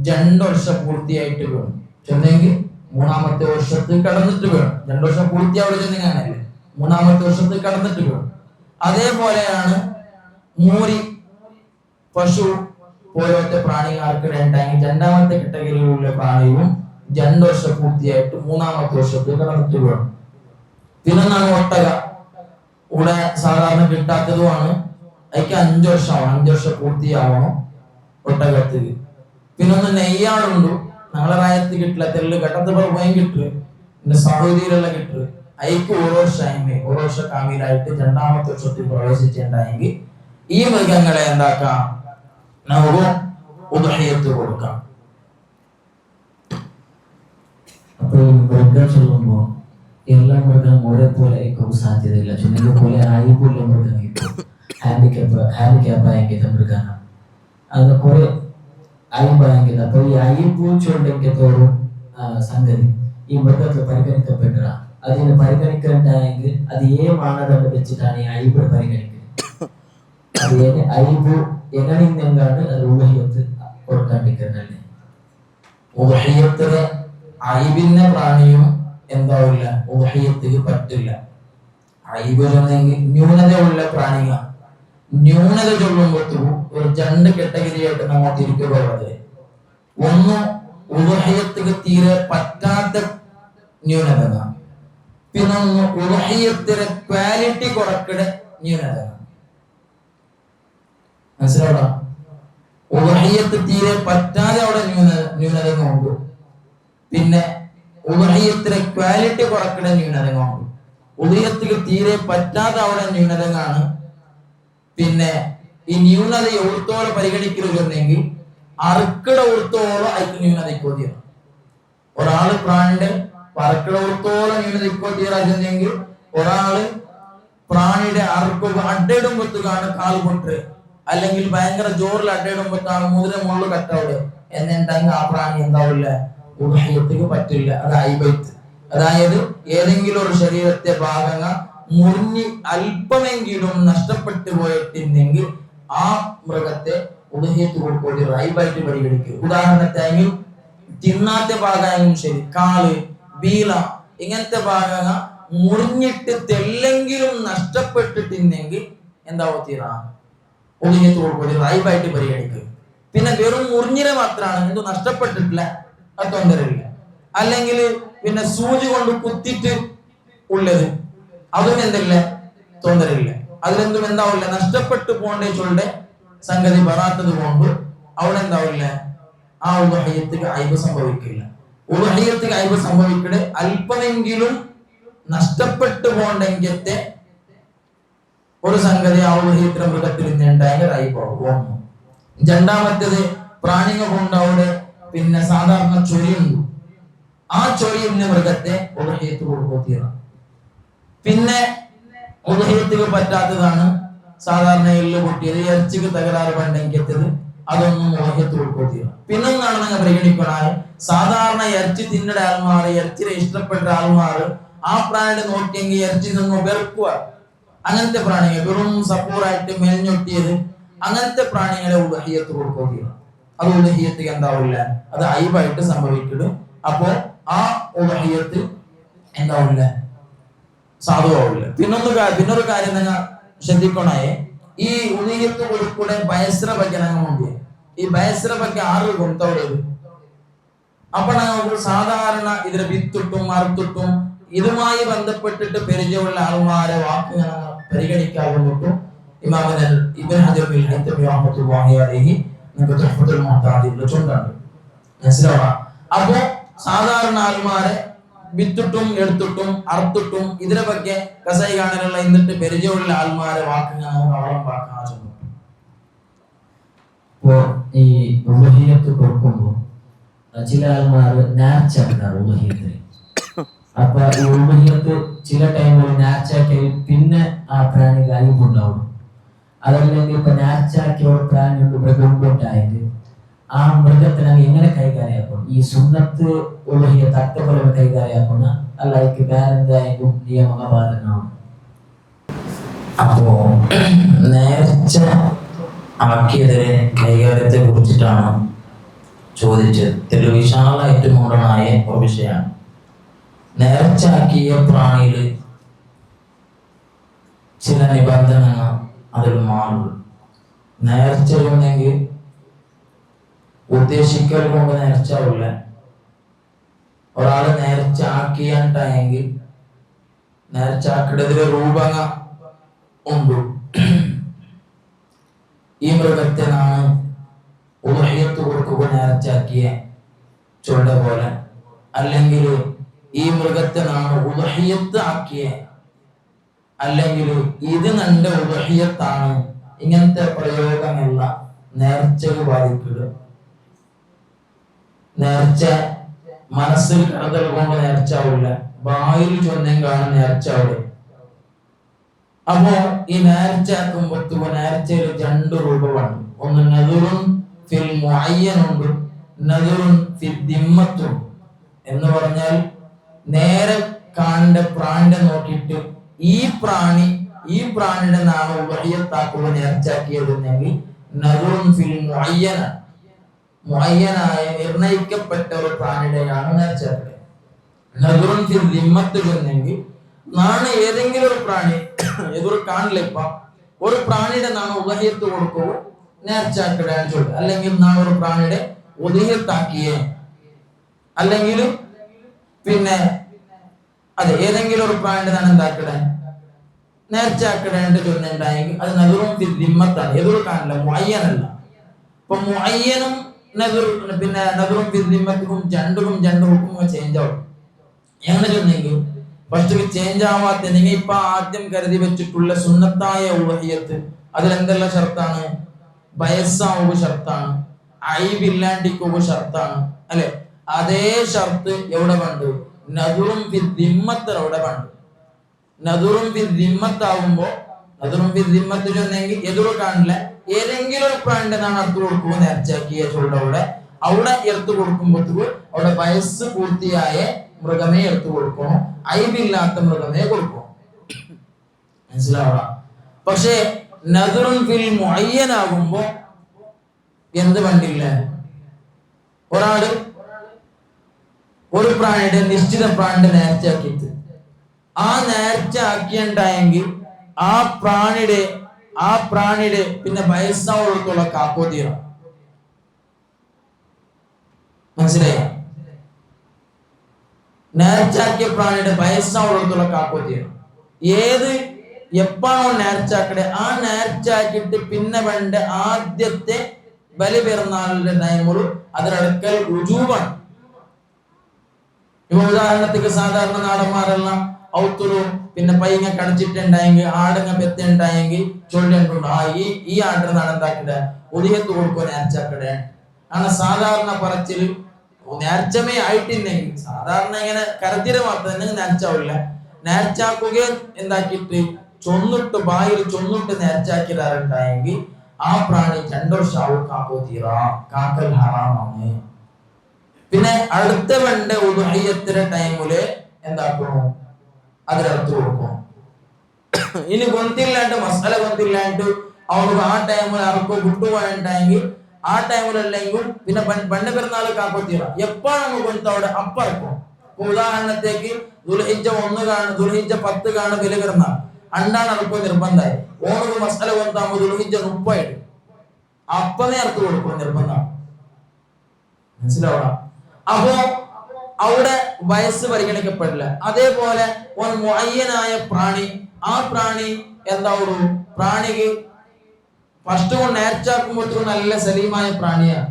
2 വർഷം പൂർത്തിയായിട്ട് വേണം. ചെന്നെങ്കിൽ 3-ാമത്തെ വർഷത്തിൽ കടന്നിട്ട് വേണം. 2 വർഷം പൂർത്തിയാവിടെ ചെന്നെങ്കിലല്ലേ 3-ാമത്തെ വർഷത്തിൽ കടന്നിട്ട് വേണം. അതേപോലെയാണ് മൂരി, പശു പോലത്തെ പ്രാണികൾക്ക് ഉണ്ടായെങ്കിൽ 2-ാമത്തെ കാറ്റഗറിയിലുള്ള പ്രാണിയും 2 വർഷം പൂർത്തിയായിട്ട് 3-ാമത്തെ വർഷത്തിൽ കടന്നിട്ട് വേണം. പിന്നൊന്നാണ് ഒട്ടക. ഇവിടെ സാധാരണ കിട്ടാത്തതുമാണ്. അതിക്ക് 5 വർഷമാണ്. 5 വർഷം പൂർത്തിയാവണം ഒട്ടകത്തിൽ. പിന്നൊന്ന് നെയ്യാളുണ്ട്. ഞങ്ങളെ റായത്ത് കിട്ടില്ല. തെല്ല് ഘട്ടത്തിൽ പോയും കിട്ടും. പിന്നെ സൗദിയിലുള്ള കിട്ടുക അയക്ക് ഓരോ വർഷ കാമിലായിട്ട് രണ്ടാമത്തെ വർഷത്തിൽ പ്രവേശിച്ചിട്ടുണ്ടായെങ്കിൽ ഈ മൃഗങ്ങളെ എന്താക്കാം, നമുക്ക് ഉദ്ഹിയത്ത് കൊടുക്കാം. അപ്പൊ ഈ മൃഗം ചൊല്ലുമ്പോ എല്ലാ മൃഗം ഒരേപോലെ ആയിരിക്കും സാധ്യതയില്ല. പോലെ അയിബുള്ള മൃഗം ഹാൻഡിക്യാപ്പ് ആയെങ്കിൽ മൃഗാണ് അത് കുറെ അയിബായെങ്കിൽ. അപ്പൊ ഈ അയിബു ചൊല്ലെങ്കിൽ തോറും സംഗതി ഈ മൃഗത്തിൽ പരിഗണിക്കപ്പെട്ട അതിന് പരിഗണിക്കേണ്ടായെങ്കിൽ അത് മാനദണ്ഡം വെച്ചിട്ടാണ് ഈ അയിബ് പരിഗണിക്കുന്നത്. അത് അയിബു എങ്ങനെയാണ് അത് ഉദ്ഹിയത്ത് കൊടുക്കാണ്ടിരിക്കുന്നല്ലേ. ഉദ്ഹിയത്തിന് അയിബിന്റെ പ്രാണിയും എന്താവില്ല, ഉദ്ഹിയത്തിന് പറ്റില്ല. അയിബ് ന്യൂനതയുള്ള പ്രാണികൾ ന്യൂനത ചൊല്ലുമ്പോഴത്തേക്കും ഒരു രണ്ട് കാറ്റഗറിയായിട്ട് നമ്മൾ തിരിക്കുന്നത്. ഒന്ന് ഉദ്ഹിയത്തിന് തീരെ പറ്റാത്ത ന്യൂനത, പിന്നെ ഒന്ന് ഉദ്ഹിയത്തിന് ക്വാളിറ്റി കുറക്കടെ ന്യൂനത. മനസ്സിലാവണം? ഉദ്ഹിയത്ത് തീരെ പറ്റാതെ അവിടെ ന്യൂനത ഉണ്ട്, പിന്നെ ഉദ്ഹിയത്തിലെ ക്വാളിറ്റി കുറക്കട ന്യൂനത ഉണ്ട്. ഉദ്ഹിയത്തിന് തീരെ പറ്റാതെ അവിടെ ന്യൂനതകളാണ്. പിന്നെ ഈ ന്യൂനത എഴുത്തോളം പരിഗണിക്കരുതെങ്കിൽ അറുക്കട ഉടുത്തോളം അതിന് ന്യൂനതയ്ക്കോതിയാണ്. ഒരാള് പ്രാണിയുടെ പറക്കട ഉടുത്തോളം ന്യൂനതയ്ക്കോതിയെങ്കിൽ ഒരാള് പ്രാണിയുടെ അറുക്കുക അഡയിടുമ്പോഴത്തേക്കാണ് കാൽ പൊട്ട്, അല്ലെങ്കിൽ ഭയങ്കര ജോറിൽ അഡയിടുമ്പോഴത്തേക്കാണ് മുതിര മുള്ളു കട്ടവിടെ എന്നുണ്ടെങ്കിൽ ആ പ്രാണി എന്താവില്ല, ഉദ്ഹിയത്തിന് പറ്റില്ല. അത് അയിബത്ത്. അതായത് ഏതെങ്കിലും ഒരു ശരീരത്തെ ഭാഗങ്ങൾ മുറിഞ്ഞ് അല്പമെങ്കിലും നഷ്ടപ്പെട്ടു പോയിട്ടുണ്ടെങ്കിൽ ആ മൃഗത്തെ ഉദ്ഹിയത്ത് കൊടുക്കേണ്ടി അയിബായിട്ട് പരിഗണിക്കും. ഉദാഹരണത്തിന് തിന്നാത്ത ഭാഗമായാലും ശരി, കാല്, ബീല ഇങ്ങനത്തെ ഭാഗങ്ങൾ മുറിഞ്ഞിട്ട് തെല്ലെങ്കിലും നഷ്ടപ്പെട്ടിട്ടുണ്ടെങ്കിൽ എന്താവോ തീരാ ഉദ്ഹിയത്ത് കൊടുക്കേണ്ടി അയിബായിട്ട് പരിഗണിക്കും. പിന്നെ വെറും മുറിഞ്ഞിനെ മാത്രമാണ് എന്തോ നഷ്ടപ്പെട്ടിട്ടില്ല, അത് തൊന്തരമില്ല. അല്ലെങ്കിൽ പിന്നെ സൂചി കൊണ്ട് കുത്തിട്ട് ഉള്ളത് അതും എന്തില്ല, തൊന്തരമില്ല. അതിലെന്തും എന്താവില്ല, നഷ്ടപ്പെട്ടു പോകേണ്ട ചൊല്ലെ സംഗതി വരാത്തത് കൊണ്ട് അവിടെ എന്താവില്ല, ആ ഉദ്ഹിയത്തിന് അയിബ് സംഭവിക്കില്ല. ഉദ്ഹിയത്തിന് അയിബ് സംഭവിക്കടെ അല്പമെങ്കിലും നഷ്ടപ്പെട്ടു പോകണ്ടെങ്കിലത്തെ ഒരു സംഗതി ആ ഉദ്ഹിയത്തിന് മൃഗത്തിൽ നിന്നുണ്ടായ അയിബാകും. രണ്ടാമത്തേത് പ്രാണികൾ കൊണ്ട് അവിടെ പിന്നെ സാധാരണ ചൊരിയുണ്ട്, ആ ചൊരിയുന്ന മൃഗത്തെ ഉദ്ഹിയത്ത് കൊടുക്കുക. പിന്നെ ഉദ്ഹിയത്തിന് പറ്റാത്തതാണ് സാധാരണ എല്ല് പൊട്ടിയത്, ഇറച്ചിക്ക് തകരാറ് പണ്ടെങ്കിത്തത്, അതൊന്നും ഉദ്ഹിയത്ത് കൊടുക്കുക. പിന്നെ ഒന്നാണ് നിങ്ങൾ പരിഗണിക്കണ, സാധാരണ ഇറച്ചി തിന്നട ആൾമാർ, ഇറച്ചിയെ ഇഷ്ടപ്പെട്ട ആൾമാർ ആ പ്രാണിയുടെ നോക്കിയെങ്കിൽ ഇറച്ചി നിന്ന് വെറുക്കുക. അങ്ങനത്തെ പ്രാണികൾ വെറും സപ്പൂറായിട്ട് മേൽഞ്ഞൊട്ടിയത്, അങ്ങനത്തെ പ്രാണികളെ ഉദ്ഹിയത്ത് കൊടുക്കുക. അത് ഉദ്ഹിയത്ത് എന്താവില്ല, അത് അയിബായിട്ട് സംഭവിക്കരുത്. അപ്പോ ആ ഉദ്ഹിയത്ത് എന്താവില്ല, സാധുവാവില്ല. പിന്നൊരു കാര്യം നിങ്ങൾ ശ്രദ്ധിക്കണേ, ഈ ഉദ്ഹിയത്ത് കൊടുക്കൂടെ ബയസ്ര ഭജനങ്ങളുണ്ട്. ഈ ബയസ്ര ഭജ 6 കൊണ്ടോടത്. അപ്പൊ നമുക്ക് സാധാരണ ഇതിനെ വിത്തിട്ടും മറുത്തിട്ടും ഇതുമായി ബന്ധപ്പെട്ടിട്ട് പരിചയമുള്ള ആൾമാരെ വാക്കുകൾ പരിഗണിക്കാവുന്നിട്ടും ഇമാം ഇബ്നു ഹജർ ബിൽ ഹൈതമി റഹ്മത്തുള്ളാഹി അലൈഹി നമുക്ക് തുഹ്ഫത്തുൽ മുഹ്താദിൽ ചൊല്ലുന്നുണ്ട്. മനസ്സിലാവാം? അപ്പോ സാധാരണ ആൾമാരെ വിത്തിട്ടും എടുത്തിട്ടും അറുത്തിട്ടും ഇതിനെ പറ്റി കസൈ കാണാനുള്ള എന്നിട്ട് പരിചയമുള്ള ആൾമാരെ വാക്കുകൾ അവളം വാക്കാൻ ചൊല്ലും. ഇപ്പോ ഈ ഉദ്ഹിയത്ത് കൊടുക്കുമ്പോ ചില ആൾമാർ നേർച്ചക്കാർ ഉദ്ഹിയത്തിന്. അപ്പൊ ഈ ഉദ്ഹിയത്ത് ചില ടൈമിൽ നേർച്ചാക്കി പിന്നെ ആ പ്രാണിക്ക് അയിബുണ്ടാവും. അതല്ലെങ്കിൽ ഇപ്പൊ നേർച്ചാക്കിയ ഒരു പ്രാണി മൃഗമുണ്ടായത് ആ മൃഗത്തിനെ എങ്ങനെ കൈകാര്യമാക്കണം? ഈ സുന്നത്ത് ഉദ്ഹിയത്ത് അട്ടപോലെ കൈകാര്യമാക്കണം, അല്ല അതിക്ക് വേറെന്തായാലും നിയമബാധകമാണ്? അപ്പോ നേർച്ച ആക്കിയതിനെ കൈകാര്യത്തെ കുറിച്ചിട്ടാണ് ചോദിച്ചത്. ഇതിൽ വിശാലമായിട്ട് മൂടനായ ഒരു വിഷയമാണ്. നേർച്ചാക്കിയ പ്രാണിയിൽ ചില നിബന്ധനകൾ അതിൽ മാറും. നേർച്ചയുണ്ടെങ്കിൽ ഉദ്ദേശിക്കൽ കൊണ്ട് നേർച്ചാവില്ല. ഒരാള് നേർച്ച ആക്കിയാണ്ടായെങ്കിൽ നേർച്ചാക്കിടതിലെ രൂപങ്ങൾ ഉണ്ട്. ഈ മൃഗത്തിനാണ് ഉദ്ഹിയത്ത് കൊടുക്കുക നേർച്ചാക്കിയ ചൊല്ല പോലെ, അല്ലെങ്കിൽ ഈ മൃഗത്തെ നാം ഉദ്ഹിയത്ത് ആക്കിയ, അല്ലെങ്കിൽ ഇത് നിന്റെ ഉദ്ഹിയത്താണ്, ഇങ്ങനത്തെ പ്രയോഗമല്ല നേർച്ചകൾ ബാധിക്കുക. നേർച്ച മനസ്സിൽ കരുതൽ കൊണ്ട് നേർച്ചാവില്ല, വായിൽ ചൊന്നം കാണാൻ നേർച്ചാവില്ല. അപ്പോ ഈ നേർച്ചാക്കുമ്പോ നേർച്ചയിൽ 2 രൂപമാണ്. ഒന്ന് നദുറുൻ ഫിൽ മുഅയ്യനുണ്ട്, നദുറുൻ ഫിൽ ദിമ്മത്തുണ്ട്. എന്ന് പറഞ്ഞാൽ നേരെ കാണേണ്ട പ്രാണിനെ നോക്കിയിട്ട് ഈ പ്രാണിയുടെ നാമം ഉദ്ഹിയത്താക്കുക നേർച്ചാക്കിയതെങ്കിൽ നദുറുൻ ഫിൽ മുഅയ്യനായ നിർണയിക്കപ്പെട്ട ഒരു പ്രാണിയുടെയാണ് നേർച്ചാക്കുക. നദുറുൻ ഫിൽ ദിമ്മത്തുണ്ടെങ്കിൽ നാണ് ഏതെങ്കിലും ഒരു പ്രാണി എതിർ കാണില്ല, ഇപ്പൊ ഒരു പ്രാണിയുടെ നാണ് ഉദ്ഹിയത്ത് കൊടുക്കുക നേർച്ചാക്കിടാൻ ചൊല്ലുക. അല്ലെങ്കിൽ നാണ് ഒരു പ്രാണിയുടെ ഉദ്ഹിയത്താക്കിയേ, അല്ലെങ്കിൽ പിന്നെ അതെ ഏതെങ്കിലും ഒരു പ്രാണിയുടെ നാണ് എന്താക്കിടാൻ നേർച്ചാക്കിടേണ്ട ചൊല്ലുണ്ടായെങ്കിൽ അത് നദുറും ഫിൽ ദിമ്മത്താണ്, എതിർ കാണില്ല, മുഅയ്യനല്ല. അപ്പൊ മുഅയ്യനും പിന്നെ നദുറും ഫിൽ ദിമ്മത്തും രണ്ടും ഹുക്കും ചേഞ്ച് ആവും. എങ്ങനെ ചൊന്നെങ്കിൽ ഫസ്റ്റ് ചേഞ്ച് ആവാത്ത നിങ്ങൾ ഇപ്പൊ ആദ്യം കരുതി വെച്ചിട്ടുള്ള സുന്നത്തായ ഉദ്ഹിയത്ത് അതിലെന്തെല്ലാം ഷർത്താണ്? വയസ്സാവുക ഷർത്താണ്, അയിബില്ലാണ്ടിക്കുക ഷർത്താണ്, അല്ലെ? അതേ ഷർത്ത് എവിടെ കണ്ടു? നദുറും ഫിൽ ദിമ്മത്ത് അവിടെ കണ്ടു. നദുറും ഫിൽ ദിമ്മത്താവുമ്പോ നദുറും ഫിൽ ദിമ്മത്ത് ചൊന്നെങ്കിൽ എതിർ കാണില്ല, ഏതെങ്കിലും ഒരു പ്രാണിന്റെ നാണ് അർത്ഥ കൊടുക്കുക നേർച്ചാക്കിയ ചൊല്ലവിടെ അവിടെ എടുത്തു കൊടുക്കുമ്പോഴത്തേക്ക് അവിടെ വയസ്സ് പൂർത്തിയായ മൃഗമേ എടുത്തു കൊടുക്കണം, അയിബില്ലാത്ത മൃഗമേ കൊടുക്കണം. മനസ്സിലാവണം? പക്ഷേ നദറുൻ ഫിൽ മുഅയ്യനാകുമ്പോ എന്ത് പണ്ടില്ല? ഒരാള് ഒരു പ്രാണിയുടെ നിശ്ചിത പ്രാണിയുടെ നേർച്ചയാക്കിയിട്ട് ആ നേർച്ച ആക്കിയുണ്ടായെങ്കിൽ ആ പ്രാണിയുടെ പിന്നെ വയസ്സാവുള്ള കാപ്പോ തീരാം. മനസ്സിലായ? നേർച്ചാക്കിയ പ്രാണിയുടെ വയസ്സാവുള്ള കാപ്പോ തീരാം. എപ്പാണോ നേർച്ചാക്കടെ ആ നേർച്ചാക്കിയിട്ട് പിന്നെ വേണ്ട ആദ്യത്തെ ബലി പെരുന്നാളിന്റെ ടൈമുള്ളൂ അതിലടക്കൽ രുജൂവാണ്. ഇപ്പൊ ഉദാഹരണത്തിന് സാധാരണ നാടന്മാരെല്ലാം ഔത്തുറു പിന്നെ പയ്യങ്ങ കടിച്ചിട്ടുണ്ടായെങ്കിൽ ആടുങ്ങ പെത്തുണ്ടായെങ്കിൽ ചൊല്ലിട്ടുണ്ട്, ഈ ആടിന് നടന്നാക്കിട ഉദയത്ത് കൊടുക്കുക നേർച്ചാക്കടെ ആണ് സാധാരണ പറച്ചില്. നേർച്ചമേ ആയിട്ടില്ലെങ്കിൽ സാധാരണ ഇങ്ങനെ കരുതിര മാത്രം നേർച്ചാവില്ല. നേർച്ചാക്കുക എന്താക്കിയിട്ട് ചൊന്നിട്ട് ബായിൽ ചൊന്നിട്ട് നേർച്ചാക്കിടാറുണ്ടായെങ്കിൽ ആ പ്രാണി 2 വർഷമാവും കാക്കോ തീറാ, കാക്കൽ ഹറാമാണ്. പിന്നെ അടുത്ത വേണ്ട ഉദ്ഹിയത്തിന്റെ ടൈമില് എന്താക്കണം? അതിലടുത്ത് കൊടുക്കണം. ഇനി ഗൊന്തില്ലാണ്ട് മസാല ഗൊന്തില്ലാണ്ട് അവർക്ക് ആ ടൈമിൽ ആർക്കോ വിട്ടുപോയിട്ടുണ്ടെങ്കിൽ ആ ടൈമിലല്ലെങ്കിൽ പിന്നെ പണ്ട് പെരുന്നാൾ കാക്കോ തീറ എപ്പോഴാണ് ഗൊന്ത് അവിടെ അപ്പറക്കും. ഉദാഹരണത്തേക്ക് ദുൽഹിജ്ജ 1 കാണും, ദുൽഹിജ്ജ 10 കാണും വില പെരുന്നാൾ അണ്ടാണ് അറക്കോ നിർബന്ധമായി. ഓണക്ക് മസാല കൊണ്ടാകുമ്പോൾ ദുൽഹിജ്ജ 30 അപ്പനെ അറുത്ത് കൊടുക്കും നിർബന്ധമാണ്. മനസ്സിലാവണം? അപ്പോ അവിടെ വയസ്സ് പരിഗണിക്കപ്പെടില്ല. അതേപോലെ ഒരു മുഅയ്യനായ പ്രാണി, ആ പ്രാണി എന്താ ഒരു പ്രാണിക്ക് ഫസ്റ്റ് കൊണ്ട് നേർച്ചാക്കുമ്പോഴത്തേക്കും നല്ല സലീമായ പ്രാണിയാണ്,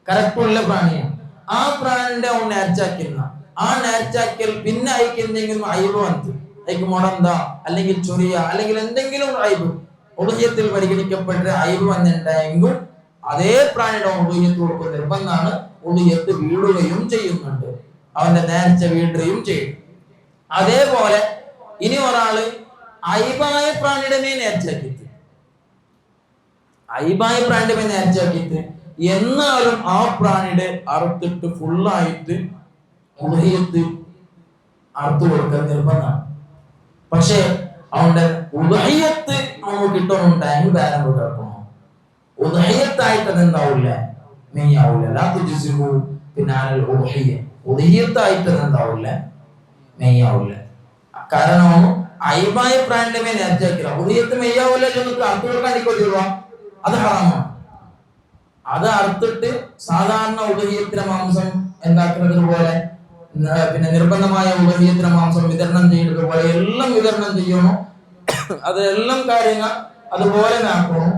കറക്റ്റുള്ള പ്രാണിയാണ്. ആ പ്രാണിന്റെ നേർച്ചാക്കുന്ന ആ നേർച്ചാക്കൽ പിന്നെ അയക്ക് എന്തെങ്കിലും അയവ് വന്നു, അയക്ക് മുടന്ത അല്ലെങ്കിൽ ചൊറിയ അല്ലെങ്കിൽ എന്തെങ്കിലും അയവ് ഉദയത്തിൽ പരിഗണിക്കപ്പെട്ട അയവ് വന്നിട്ടുണ്ടെങ്കിൽ അതേ പ്രാണിയുടെ ഉദയത്ത് കൊടുക്കുന്ന നിർബന്ധമാണ്. ഉദയത്ത് വീടുകയും ചെയ്യുന്നുണ്ട്, അവന്റെ നേർച്ച വീടുകയും ചെയ്യും. അതേപോലെ ഇനി ഒരാള് അയിബായ പ്രാണിയുടെ മേൽ നേർച്ചാക്കിയിട്ട് എന്നാലും ആ പ്രാണിയുടെ അറുത്തിട്ട് ഫുള്ളായിട്ട് ഉദയത്ത് അറുത്ത് കൊടുക്കാൻ നിർബന്ധമാണ്. പക്ഷെ അവന്റെ ഉദയത്ത് അവന് കിട്ടണമെന്നുണ്ടായെങ്കിൽ വേറെ കിട്ടണം. ഉദയത്തായിട്ട് അതെന്താവില്ല, മെയ്യാവില്ല. പിന്നെ ഉദയത്തായിട്ട് അതെന്താവില്ല, മെയ്യാവില്ല. കാരണം അയിബായ പ്രാണിന്റെ മേൽ നേർച്ചാക്കില്ല, ഉദയത്ത് മെയ്യാവില്ല. അറുത്ത് കൊടുക്കാണ്ടിരിക്കുക, അത് ഹറാമാണ്. അത് അറുത്തിട്ട് സാധാരണ ഉദയത്തിലെ മാംസം എന്താക്കുന്നത് പോലെ പിന്നെ നിർബന്ധമായ ഉദയത്തിലെ മാംസം വിതരണം ചെയ്യുന്നത് പോലെ എല്ലാം വിതരണം ചെയ്യണോ, അതെല്ലാം കാര്യങ്ങൾ അതുപോലെ ആക്കണം.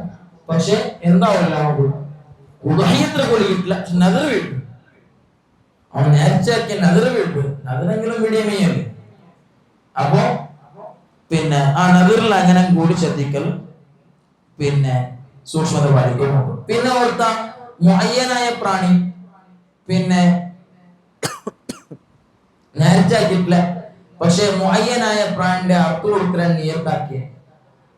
പക്ഷെ എന്താവില്ല, ഉദയത്തിൽ കൊല്ലിട്ടില്ല, നദർ വീട്ടു. അവൻ നേർച്ചയാക്കിയ നദിറ് വീട്ടു, നദിറെങ്കിലും വിടിയമേയല്ലേ. അപ്പോ പിന്നെ ആ നദിറിൽ അങ്ങനെ കൂടി ശ്രദ്ധിക്കൽ, പിന്നെ സൂക്ഷ്മത പാലിക്കുന്നുണ്ട്. പിന്നെ ഓർത്ത മുഅയ്യനായ പ്രാണി പിന്നെ നേർച്ചയാക്കിയിട്ടില്ല, പക്ഷെ മുഅയ്യനായ പ്രാണിന്റെ അർത്ഥം കൊടുക്കാൻ നിയത്താക്കിയ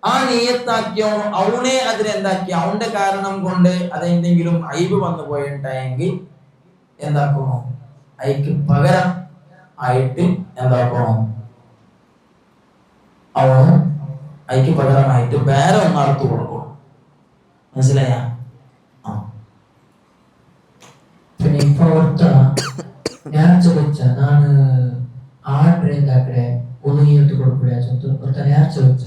ആ നിയത്താക്കിയോ അവനെ അതിനെന്താക്കി അവന്റെ കാരണം കൊണ്ട് അതെന്തെങ്കിലും അയ്ബ് വന്നു പോയിട്ടുണ്ടെങ്കിൽ എന്താക്കണോ, അയക്ക് പകരം ആയിട്ട് എന്താക്കണോ, അവന് അയക്ക് പകരമായിട്ട് വേറെ ഒന്നർത്ഥ കൊടുക്കണം. മനസ്സിലായ? പിന്നെ ഇപ്പൊ ഓർത്ത നേർച്ച വെച്ച നാണ് ആടിനെ എന്താക്കടെ ഉദവിയത്ത് കൊടുക്കൂല ഒത്ത നേർച്ച വെച്ച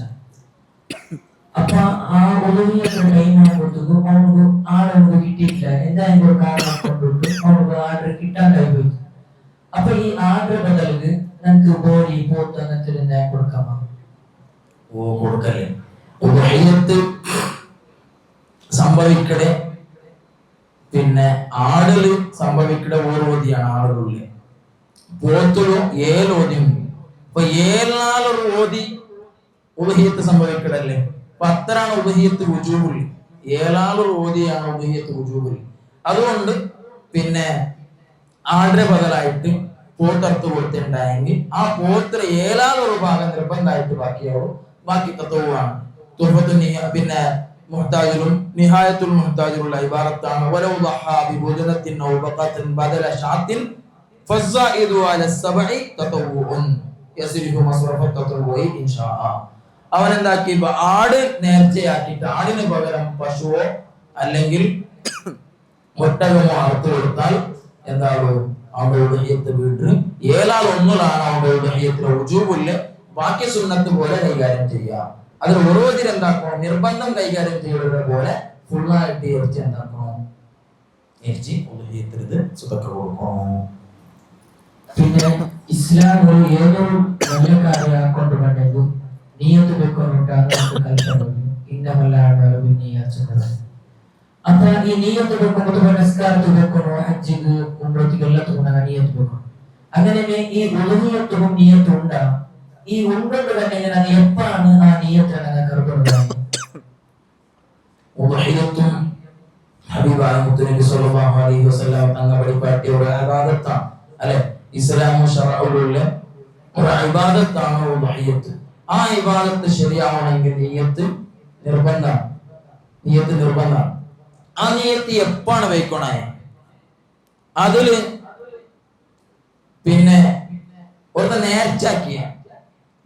അപ്പ ആ ഉദവിയത്തെ ടൈം ആകുമ്പോഴത്തേക്കും അവനക്ക് ആടവർക്ക് കിട്ടിയിട്ടില്ല, എന്തായാലും ഒരു കാരണം കൊണ്ടിട്ട് അവനക്ക് ആർഡർ കിട്ടാണ്ടായി പോയി. അപ്പൊ ഈ ആർഡർ ബദലിക്ക് നമുക്ക് ബോഡി പോത്ത് അങ്ങനത്തെ എന്തായാലും കൊടുക്കാമോ? ഓ കൊടുക്കല്ലേ. ഉദവിയത്ത് സംഭവിക്കടെ പിന്നെ ആടില് സംഭവിക്കടെ ഓരോതിയാണ് ആടുകളില്. പോത്തിലും ഏലോതിയും. ഇപ്പൊ 7 ഓതി ഉദഹിയത്ത് സംഭവിക്കടല്ലേ. 10 ഉദഹിയത്ത് വുജൂബുൽ. 7 ഓതിയാണ് ഉദഹിയത്ത് വുജൂബുൽ. അതുകൊണ്ട് പിന്നെ ആടിന്റെ ബദലായിട്ട് പോത്തറുത്ത് കൊടുത്തിട്ടുണ്ടായെങ്കിൽ ആ പോത്ര 7 ഭാഗം നിർബന്ധമായിട്ട് ബാക്കിയാവും. ബാക്കി തത്വമാണ്. പിന്നെ മുഹ്താജിലും നിഹായത്തുൽ മുഹ്താജിലുള്ള ഇബാറത്താണ് വലൗ ദഹാ ബിബുദനത്തിൻ ഔ ബഖത്തിൻ ബദല ഷാത്തിൻ ഫസ്സായിദു അല സബഇ തതവ്വുൻ യസ്രിഫു മസ്റഫ തതവ്വുഇ ഇൻഷാഅ. അവൻ എന്താക്കി, ആട് നേർച്ചയാക്കിയിട്ട് ആടിന് പകരം പശുവോ അല്ലെങ്കിൽ ഒട്ടകമോ അറുത്ത് കൊടുത്താൽ എന്താകും, അവന്റെ ഉദഹിയത്ത് വീട്ടിൽ 7 അവന്റെ ഉദഹിയത്തിലെ വുജൂബില് ബാക്കി സുന്നത്ത് പോലെ കൈകാര്യം ചെയ്യാം. അത് ഓരോരുത്തർ എന്താക്കണം, നിർബന്ധം കൈകാര്യം ചെയ്യുന്നത് പോലെ ഫുള്ളായിട്ട് ഇറച്ചി എന്താക്കണം, ഇറച്ചി ഉദഹിയത്തില് സുതക്ക കൊടുക്കണം. പിന്നെ ഇസ്ലാം ഒരു ഏതൊരു നല്ല കാര്യം കൊണ്ടുവന്നത് നിയത്ത് വെക്കൊണ്ടാണ് കൽപ്പന ഇന്നമല്ലാതെ നീയാച്ചത്. അപ്പൊ ഈ നിയത്ത് വെക്കുമ്പോൾ നിസ്കാരത്ത് വെക്കണോ, ഹജ്ജിക്ക് ഉംറയ്ക്ക് എല്ലാത്തും നിയത്ത് വെക്കണം. അങ്ങനെ ഈ ഉദഹിയത്തും നിയത്തും ഉണ്ടാ. ഈ ഉണ്ടോണ്ട് തന്നെ അത് എപ്പാണ് ആ നിയത്താണ് കറുക്കുന്നത്? ഉദഹിയത്തും ഹബീബായ മുത്തുനബി സ്വല്ലല്ലാഹു അലൈഹി വസല്ലം തങ്ങൾ പഠിപ്പിച്ച ഒരു ഇബാദത്താണ് അല്ലെ. ഇസ്ലാമു ശറഉലുള്ള ഒരു ഇബാദത്താണ് ഉദഹിയത്ത്. ആ ഇബാദത്ത് ശരിയാവണമെങ്കിൽ നിയത്ത് നിർബന്ധമാണ്. നിയത്ത് നിർബന്ധമാണ്. ആ നിയത്ത് എപ്പാണ് വെക്കണേ? അതില് പിന്നെ ഒരു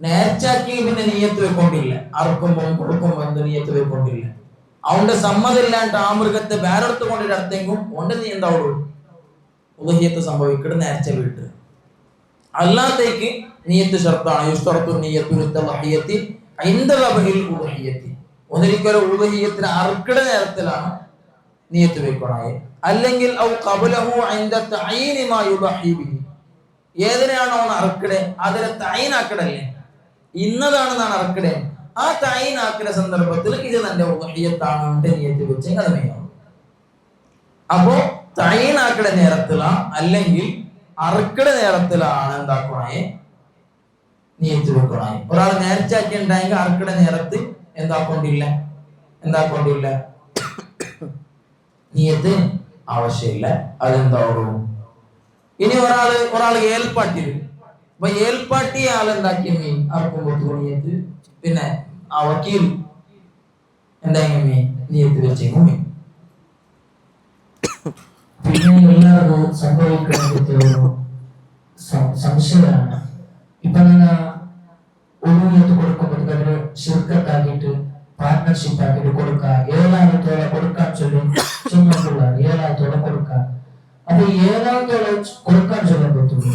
നേർച്ചാക്കി പിന്നെ നിയത്ത് വെക്കൊണ്ടില്ല. അറുക്കുമ്പോ കൊടുക്കുമ്പോ എന്ത് നിയത്ത് വെക്കൊണ്ടില്ല. അവന്റെ സമ്മതം ഇല്ലാണ്ട് ആ മൃഗത്തെ വേറെടുത്ത് കൊണ്ടിട്ട് അടുത്തെങ്കും കൊണ്ട് നീ എന്താവുള്ളൂ, ഉദഹിയത്ത് സംഭവിക്കട്ട് നേർച്ച വീട്ട്. അല്ലാത്തേക്ക് നിയത്ത് ഷർത്താണ്. യുഷ്തറത്തു നിയ്യത്തുൽ തളഹിയത്തി ഇൻദ ദബഹിൽ ഉദഹിയത്തി. ഒന്നിരിക്കലും ഉദഹിയത്തിന് അറുക്കട നേരത്തിലാണ് നിയത്ത് വെക്കണേ. അല്ലെങ്കിൽ ഔ ഖബലഹു ഇൻദ തഈനി മാ യുദഹി ബിഹി. ഏതിനാണോ അവൻ അറുക്കടേ അതിനെ തഈനാക്കടല്ലേ, ഇന്നതാണെന്നാണ് അറുക്കടേ. ആ തഈനാക്കുന്ന സന്ദർഭത്തിൽ ഇത് തന്റെ ഉദഹിയത്താണ് നിയത്ത് വെച്ചെങ്കിൽ അത് മെയ്യാവും. അപ്പോ തഈനാക്കട നേരത്തിലാണ് അല്ലെങ്കിൽ അറുക്കട നേരത്തിലാണ് എന്താക്കണേ, നിയത്ത് വെക്കണേ. ഒരാൾ നേർച്ചയാക്കി ഉണ്ടായെങ്കിൽ അറുക്കട നേരത്ത് എന്താക്കൊണ്ടില്ല നിയത്ത് ആവശ്യമില്ല. അതെന്താവും. ഇനി ഒരാൾ ഏൽപ്പാട്ടിൽ അപ്പൊ ഏൽപ്പാട്ടി ആളെന്താക്കിയ മീൻ അറുക്കുമ്പോൾ നിയത്ത്, പിന്നെ ആ വക്കീൽ എന്തായെങ്കിൽ മീൻ നിയത്ത് വെച്ചേക്കും മീൻ. പിന്നെ എല്ലാവർക്കും സംഭവിക്കുന്ന സംശയമാണ്. ഇപ്പൊ നിങ്ങൾ ഉദഹിയത്ത് കൊടുക്കുമ്പോൾ അവര് ശിർക്കത്താക്കിയിട്ട് പാർട്ട്ണർഷിപ്പ് ആക്കിയിട്ട് കൊടുക്കുക, 7 കൊടുക്കാൻ ചൊല്ലുകൊണ്ടുള്ള 7 കൊടുക്കാൻ. അപ്പൊ ഈ 7 കൊടുക്കാൻ ചൊല്ലാൻ പറ്റുള്ളൂ.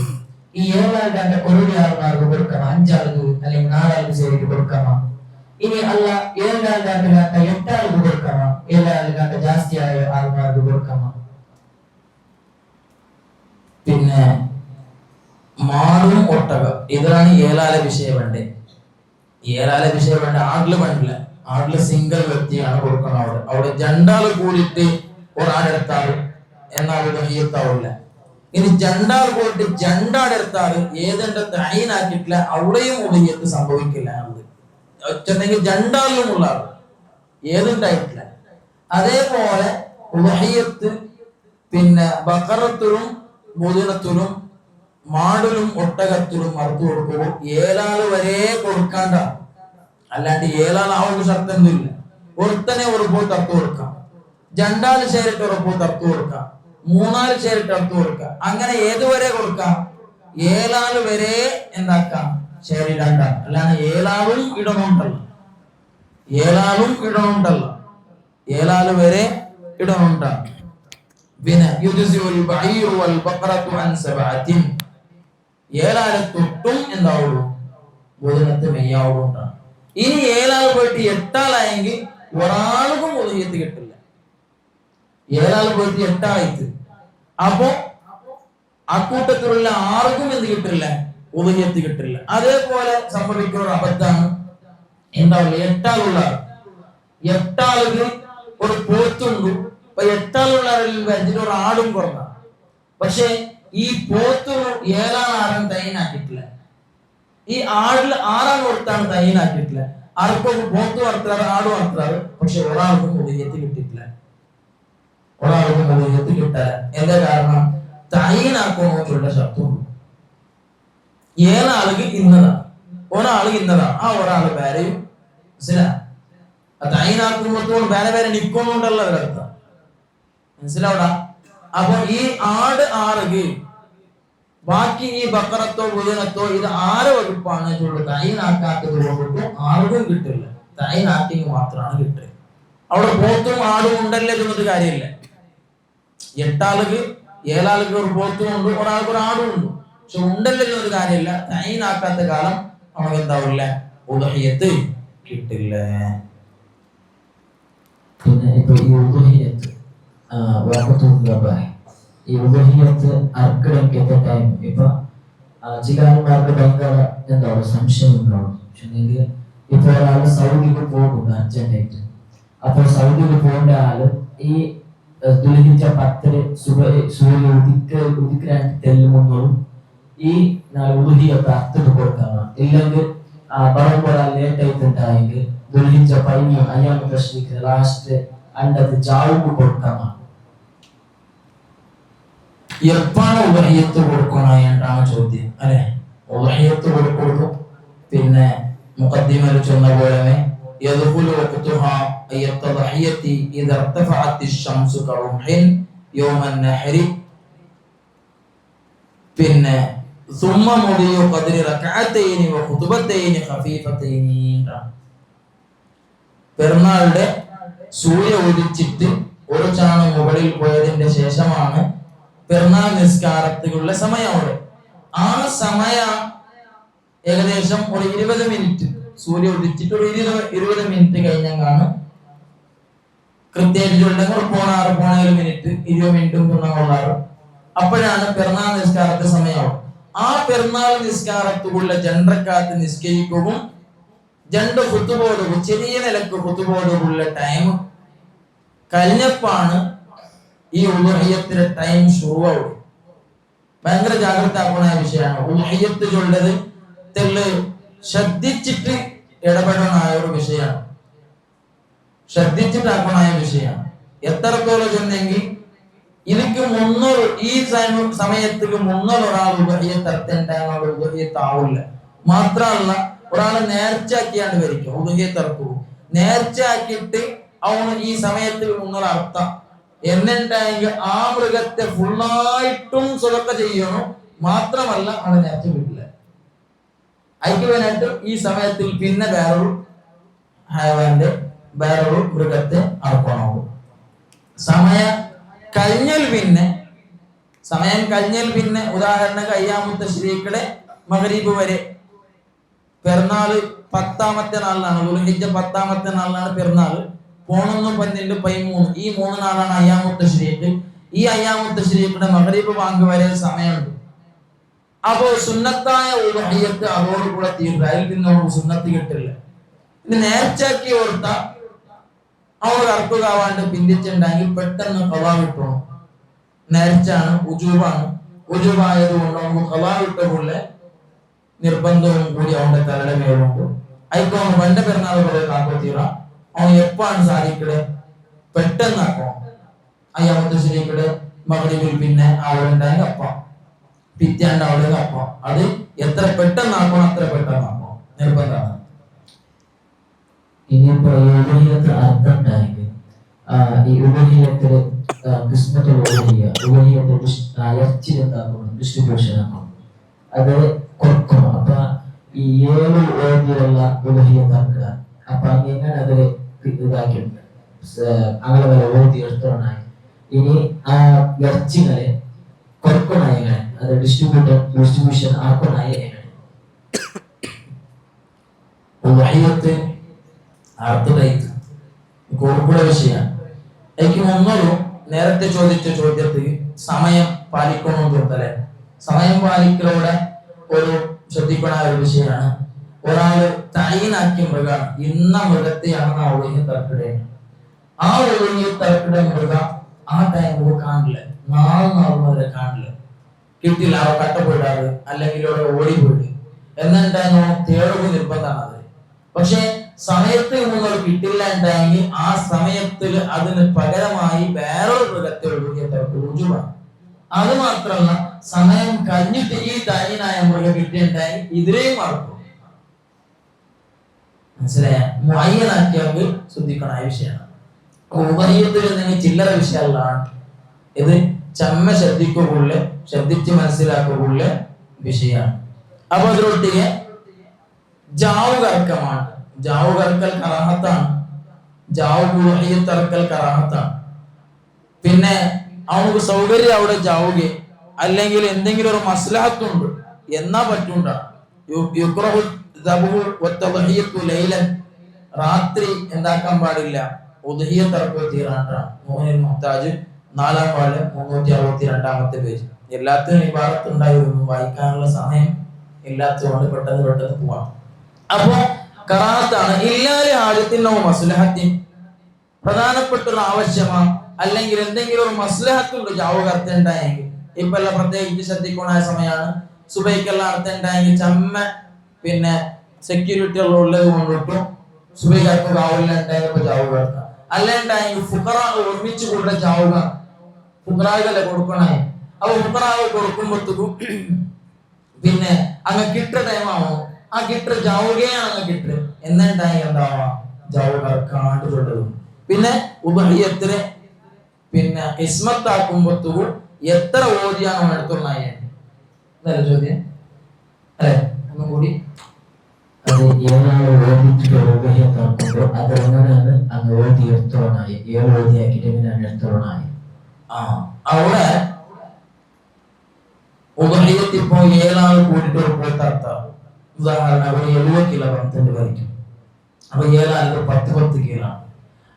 ഈ 7 ഒരു ആൾമാർക്ക് കൊടുക്കാമോ, 5 ആൾക്ക് അല്ലെങ്കിൽ 4 ആൾക്ക് ശരിയായിട്ട് കൊടുക്കാമോ? ഇനി അല്ല 7 8 ആൾക്ക് കൊടുക്കാമോ, 7 ജാസ്തിയായ ആൾമാർക്ക് കൊടുക്കാമോ? പിന്നെ മാടും ഒട്ടകം ഇതാണ് 7 വിഷയം വേണ്ടേ. 7 വിഷയം വേണ്ട ആടില് വേണ്ടില്ല. ആടില് സിംഗിൾ വ്യക്തിയാണ് കൊടുക്കണം. അവിടെ 2 കൂടിയിട്ട് ഒരാളെടുത്താൽ എന്നാൽ ഉദഹിയത്താവില്ല. ഇനി ജണ്ടാൾ പോയിട്ട് ജണ്ടാടെടുത്താൽ ഏതെന്റെ തൈനാക്കിയിട്ടില്ല അവിടെയും ഉദയത്ത് സംഭവിക്കില്ല ചെന്നെങ്കിൽ ജണ്ടാളിലുമുള്ള ആൾ ഏതുണ്ടായിട്ടില്ല. അതേപോലെ ഉദയത്ത് പിന്നെ ബക്കറത്തിലും ബുദിനത്തിലും മാടിലും ഒട്ടകത്തിലും അറുത്തു കൊടുക്കുമ്പോൾ 7 ആള് വരെ കൊടുക്കാണ്ട. അല്ലാണ്ട് 7 ആൾ ആവുന്ന ശർത്തൊന്നുമില്ല. ഒരുത്തനെ ഉറപ്പൂത്ത് അറുത്തു കൊടുക്കാം, 2 ആള് ചേരിട്ട് ഉറപ്പൂത്ത് അറുത്തു കൊടുക്കാം, 3 ആള് ചേരിട്ട് അറുത്തു കൊടുക്കാം. അങ്ങനെ ഏതുവരെ കൊടുക്കാം? 7 ആള് വരെ എന്താക്കാം? ശേരിടണ്ട. അല്ലാണ്ട് 7 ആളും ഇടണുണ്ടല്ലോ, 7 ആളും ഇടണുണ്ടല്ലോ, 7 ആള് വരെ ഇടണുണ്ട. പിന്നെ തൊട്ടും എന്താവുള്ളൂ? ബുധനത്ത് മെയ്യാവുള്ളൂ. ഇനി 7 ആൾ പോയിട്ട് 8 ആളായെങ്കിൽ ഒരാൾക്കും ഉദയത്ത് കിട്ടില്ല. 7 ആൾ പോയിട്ട് 8 ആയിട്ട് അപ്പോ അക്കൂട്ടത്തിലുള്ള ആർക്കും എന്ത് കിട്ടില്ല? ഉദയത്ത് കിട്ടില്ല. അതേപോലെ സംഭവിക്കുന്ന ഒരു അബദ്ധാണ് എന്താവില്ല, 8 ആളുള്ള 8 ആളുകൾ ഒരു പോത്തുണ്ട്. അപ്പൊ 8 ആളുള്ളവരിൽ വെച്ചിട്ട് ഒരു ആടും കുറഞ്ഞ. പക്ഷെ ഈ പോത്ത് 7 ആളും തൈനാക്കിയിട്ടില്ല. ഈ ആടിൽ 6 ആൾ കൊടുത്താണ് തൈനാക്കിയിട്ടില്ല. ആർക്കൊക്കെ പോത്ത് വളർത്താറ്, ആട് വളർത്താറ്. പക്ഷെ ഒരാൾക്കും ഉദയത്ത് കിട്ടിയിട്ടില്ല, ഒരാൾക്കും ഉദയത്ത് കിട്ടാൻ. എന്താ കാരണം? തൈനാക്കണോന്നുള്ള ശബ്ദമുണ്ട്. 7 ആളുകൾ ഇന്നതാണ്, ഒരാൾ ഇന്നതാണ്, ആ ഒരാൾ വേറെയും തൈനാക്കുമ്പോഴത്തോളം വേറെ വേറെ നിൽക്കുന്നുണ്ടല്ലോ അവരർത്ഥം. മനസ്സിലാവടാ? അപ്പൊ ഈ ആട് 6 ബാക്കി ഈ ബക്കറത്തോ ബുധനത്തോ ഇത് 6 വകുപ്പാണ് ചുള്ളത്. തൈനാക്കാത്തത് കൊണ്ടിട്ട് ആർക്കും കിട്ടില്ല, തൈനാക്കിങ് മാത്രമാണ് കിട്ടുക. അവിടെ പോത്തും ആടും ഉണ്ടല്ലേ എന്നൊരു കാര്യമില്ല. 8 ആളുകൾ 7 ആളുകൾ ഒരു പോത്തും ഉണ്ട്, ഒരാൾക്ക് ഒരു ആടും ഉണ്ട്. പക്ഷെ ഉണ്ടല്ലോ എന്നൊരു കാര്യമില്ല. തൈനാക്കാത്ത കാലം നമുക്ക് എന്താവില്ല? ഉദഹയ്യത്ത് കിട്ടില്ല. പിന്നെ ഇപ്പൊ ഈ ഉദഹയ്യത്ത് ഈ ഉദഹയ്യത്ത് അർക്കിടക്കത്തെ ടൈം ഇപ്പൊ ചില ആൾക്കാർക്ക് ഭയങ്കര എന്താ സംശയം ഉണ്ടാവും. പക്ഷെങ്കിൽ ഇപ്പൊ ഒരാള് സൗദിക്ക് പോകും അർജന്റായിട്ട്. അപ്പൊ സൗദിക്ക് പോകേണ്ട ആള് ഈ ദുൽഹിജ്ജ 10 സൂര്യ ഉദിക്കാൻ തെല്ലുമ്പോഴും ഈ ഉദഹയ്യത്ത് അർത്ഥം കൊടുക്കണം. ഇല്ലെങ്കിൽ ബറമ്പറ ലേറ്റ് ആയിട്ടുണ്ടായെങ്കിൽ ദുൽഹിജ്ജ 13 അയ്യാമത്തെ തശ്രീഖ് ലാസ്റ്റ് അണ്ടത്ത് ജാവുക്ക് കൊടുക്കണം. എപ്പാണ് ഉദഹയ്യത്ത് കൊടുക്കണം എന്നാണ് ചോദ്യം, അല്ലെ? ഉദഹയ്യത്ത് കൊടുക്കുന്നു. പിന്നെ മുഖദ്ദിമയിൽ ചൊന്ന പോലെ യദ്ഖുലു വഖ്തുഹാ അയ്യത്തദഹിയത്തി ഇദാ ഇർതഫഅത്തി അശ്-ശംസു കറുഹിൻ യൗമൻ നഹരി. പിന്നെ സുമ്മ മുദിയു ഖദ്രി റകഅത്തൈനി വ ഖുതുബത്തൈനി ഖഫീഫത്തൈനി. പെരുന്നാളുടെ സൂര്യ ഉദിച്ചിട്ട് ഒരു ചാണ് മുകളിൽ പോയതിന്റെ ശേഷമാണ് പെരുന്നാൾ നിസ്കാരത്തിലുള്ള സമയം. ആ സമയം ഏകദേശം ഒരു 20 മിനിറ്റ്, സൂര്യ ഉദിച്ചിട്ട് ഒരു 20 മിനിറ്റ് കഴിഞ്ഞാണ് കൃത്യമായിട്ടുണ്ടെങ്കിൽ 6.7 മിനിറ്റ് 20 മിനിറ്റും കൊള്ളാറ്. അപ്പോഴാണ് പെരുന്നാൾ നിസ്കാരത്തെ സമയമാവും. ആ പെരുന്നാൾ നിസ്കാരത്തുള്ള ജണ്ടക്കാത്ത് നിസ്കരിക്കുകയും ജണ്ട് ഹുതുബോടും ചെറിയ നിലക്ക് ഹുതുബോടുള്ള ടൈം കഴിഞ്ഞപ്പാണ് ഈ ഉദഹയ്യത്തിന്റെ ടൈം ശുറുവാവും. ഭയങ്കര ജാഗ്രത ആക്കുന്ന വിഷയമാണ് ഉദഹയ്യത്ത് ചൊല്ലത്. തെല്ല് ശ്രദ്ധിച്ചിട്ട് ഇടപെടണായ ഒരു വിഷയമാണ്, ശ്രദ്ധിച്ചിട്ടാക്കണായ വിഷയമാണ്. എത്രത്തോളം ചെന്നെങ്കിൽ ഇതിക്ക് 300 ഈ സമയത്തേക്ക് 300 ഒരാൾ ഉദഹയ്യത്ത് അർത്ഥണ്ടാകുന്ന ഉദഹയ്യത്ത് ആവില്ല. മാത്രമല്ല ഒരാള് നേർച്ചയാക്കിയാണ് വരിക ഉദഹയ്യത്ത് അർത്ഥവും. നേർച്ചയാക്കിയിട്ട് അവന് ഈ സമയത്തിൽ 300 അർത്ഥം എന്നുണ്ടായെങ്കിൽ ആ മൃഗത്തെ ഫുള്ളായിട്ടും സ്വതക്ക ചെയ്യണം. മാത്രമല്ല അവനെ നേർച്ച വീട്ടില്ല. ഐക്യവനായിട്ട് ഈ സമയത്തിൽ പിന്നെ വേറൊരു ഹയവാന്റെ വേറൊരു മൃഗത്തെ അർപ്പണമാകും. സമയം കഴിഞ്ഞാൽ പിന്നെ ഉദാഹരണം അയ്യാമത്തെ ശരീക്കടെ മഗ്രിബ് വരെ, പെരുന്നാള് 10ാമത്തെ നാളിലാണ്, ദുൽഹിജ്ജ 10ാമത്തെ നാളിലാണ് പെരുന്നാള്. 11, 12, 13 ഈ 3 നാളാണ് അയ്യാമുത്ത ശരീക്ക്. ഈ അയ്യാമുത്ത ശരീക്കിന്റെ മഗ്രിബ് ബാങ്ക് വരെ സമയമുണ്ട്. അപ്പോ സുന്നത്തായ ഉദഹയ്യത്ത് അതോടുകൂടെ തീർന്നു. അതിൽ പിന്നെ സുന്നത്ത് കിട്ടില്ല. ഇത് നേർച്ചയാക്കി ഓർത്ത അവർ അർക്കുകയാവാണ്ട് പിന്തിച്ചുണ്ടെങ്കിൽ പെട്ടെന്ന് ഖളാ കിട്ടണം. നേർച്ചാണ്, ഉജൂബാണ്. ഉജുബായതുകൊണ്ട് നമുക്ക് ഖലാഇട്ടുള്ള നിർബന്ധവും കൂടി അവന്റെ തലയുടെ മേലുണ്ട്. അയക്കോ പണ്ട് പെരുന്നാൾ പോലെ കാക്കോത്തീറ അവൻ എപ്പാണ് സാധിക്കട് പെട്ടെന്നാക്കോ അയ്യാമത്തെ ശരിക്കട് മകരിവിൽ പിന്നെ അവിടെ ഉണ്ടായ അപ്പം പിറ്റാണ്ട് അവിടെ അപ്പം അത് എത്ര പെട്ടെന്നാക്കണം അത്ര പെട്ടെന്നാക്കോ നിർബന്ധമാണ്. ഇനിയിപ്പോ ഉബഹിയത്ത് അർത്ഥം ഉണ്ടായിരിക്കും. ഈ ഉബഹിയത്തില് കിസ്മത്തുൽ ഉബഹിയത്ത് ഇറച്ചി എന്താക്കണം, ഡിസ്ട്രിബ്യൂഷൻ ആക്കണം, അത് കൊടുക്കണം. അപ്പൊ ഈ 7 ഓതിയുള്ള ഉബഹിയത്ത് ആക്കുക. അപ്പൊ അങ്ങനെ അത് ഇതാക്കിയിട്ടുണ്ട്, അങ്ങനെ വരെ ഓതി എടുത്തോണായി. ഇനി ആ ഇറച്ചികളെ കൊടുക്കണായി എങ്ങനെ, അത് ഡിസ്ട്രിബ്യൂഷൻ ആക്കണായി എങ്ങനെ. ഉബഹിയത്ത് അർത്ഥമായിട്ട് കോഴിക്കോട് വിഷയമാണ്. എനിക്ക് ഒന്നൊരു നേരത്തെ ചോദിച്ച ചോദ്യത്തിൽ സമയം പാലിക്കണമെന്ന് തോന്നല്ലേ. സമയം പാലിക്കലോടെ ഒരു ശ്രദ്ധിക്കണ ഒരു വിഷയമാണ്. ഒരാള് തൈനാക്കിയ മൃഗമാണ്, ഇന്ന മൃഗത്തെയാണ് ആ ഒഴുകിയ തർക്കിടയാണ്. ആ ഒഴുകിയ തർക്കിട മൃഗം ആ ടൈം കാണില്ല, നാളെ വരെ കാണില്ല, കിട്ടില്ല, അവ കട്ടപ്പെടാറ് അല്ലെങ്കിൽ അവിടെ ഓടിപ്പോയിട്ട് എന്നുണ്ടായിരുന്നു തേടുക നിർബന്ധമാണ് അത്. പക്ഷെ സമയത്ത് നിങ്ങൾ കിട്ടില്ല ഉണ്ടായെങ്കിൽ ആ സമയത്തിൽ അതിന് പകരമായി വേറൊരു മൃഗത്തെ ഒഴുകിയ രുചുവാണ്. അത് മാത്രമല്ല, സമയം കഴിഞ്ഞിട്ട് ഈ തൈനായ മൃഗം കിട്ടിയിട്ടുണ്ടായി ഇതിനെയും മറക്കും. മനസ്സിലായ മുഅയ്യനാക്കിയാൽ ശ്രദ്ധിക്കണ വിഷയമാണ്. ഉബഹിയത്തിൽ നിങ്ങൾ ചില്ലറ വിഷയങ്ങളാണ് ഇത്. ചമ്മ ശ്രദ്ധിക്കുള്ള, ശ്രദ്ധിച്ച് മനസ്സിലാക്കുള്ള വിഷയമാണ്. അപ്പൊ അതിലൊട്ടിಗೆ ജാവ് കറക്കമാണ്. ജാവ് കറക്കൽ കറാഹത്താണ്, ജാവ് ഉബഹിയത്തറക്കൽ കറാഹത്താണ്. പിന്നെ അവനക്ക് സൗകര്യം അവിടെ ജാവുക അല്ലെങ്കിൽ എന്തെങ്കിലും ഒരു മസ്ലഹത്തുണ്ട് എന്നാ പറ്റൂണ്ട. രാത്രി എന്താക്കാൻ പാടില്ല, ഉദ്ഹിയത്തറക്കൽ തീരാണ്ടാണ്. മോഹനിൽ മുഹ്താജ് 4-ാം വാർഡ് 362-ാമത്തെ പേജ്. എല്ലാത്തിനും ഇബാറത്തുണ്ടായിരുന്നു, വായിക്കാനുള്ള സമയം ഇല്ലാത്തതുകൊണ്ട് പെട്ടെന്ന് പോവാം. അപ്പൊ കറാഹത്താണ്. ഇല്ലാതെ ആദ്യത്തിനോ മസ്ലഹത്തിൻ പ്രധാനപ്പെട്ട ഒരു ആവശ്യമാണ് അല്ലെങ്കിൽ എന്തെങ്കിലും ഒരു മസ്ലഹത്തുണ്ട് ജാവ് കർത്തുണ്ടായെങ്കിൽ. ഇപ്പൊ എല്ലാം പ്രത്യേകിച്ച് ശ്രദ്ധിക്കണ സമയമാണ്. സുബൈക്കെല്ലാം അർത്ഥമുണ്ടായെങ്കിൽ ചമ്മ പിന്നെ സെക്യൂരിറ്റികൾ ഉള്ളത് കൊണ്ടിട്ടും സുബൈക്കാർക്ക് കാവില്ല ഉണ്ടായപ്പോ ജാവ് കർത്ത അല്ലുണ്ടായെങ്കിൽ ഫുഖറ ഒരുമിച്ച് കൂടെ ജാവുക, ഫുഖറാകളെ കൊടുക്കണേ. അപ്പൊ ഫുഖറാവ് കൊടുക്കുമ്പോഴത്തേക്കും പിന്നെ അങ്ങ് കിട്ട ടൈം ആവോ, ആ കിട്ട ജാവുകയാണ് അങ്ങ് കിട്ട എന്നുണ്ടായി എന്താവാ ജാവ് കറക്കാണ്ട് തൊട്ടതും. പിന്നെ ഉബഹിയത്തിന് പിന്നെ കിസ്മത്താക്കുമ്പോഴത്തേക്കും എത്ര ഓതിയാണ് എടുത്തുള്ളായി എന്നല്ല ചോദ്യം അല്ലെ. ഒന്നും കൂടി അത് ഏഴാൾ ഓടിച്ചിട്ട് ഉബഹിയത്താക്കുമ്പോൾ അത് എങ്ങനെയാണ് അങ്ങ് ഓതി എടുത്തോണായി, 7 ഓതിയാക്കിയിട്ട് എങ്ങനെയാണ് എടുത്തോണായി. അവിടെ ഉബഹിയത്ത് ഇപ്പൊ 7 ആൾ കൂടിയിട്ട് ഒരു പോത്തർത്താം. ഉദാഹരണം അവർ 70 കിലോ പന്ത്രണ്ട് വരയ്ക്കും. അപ്പൊ 7 ആൾക്ക് 10 കിലോ.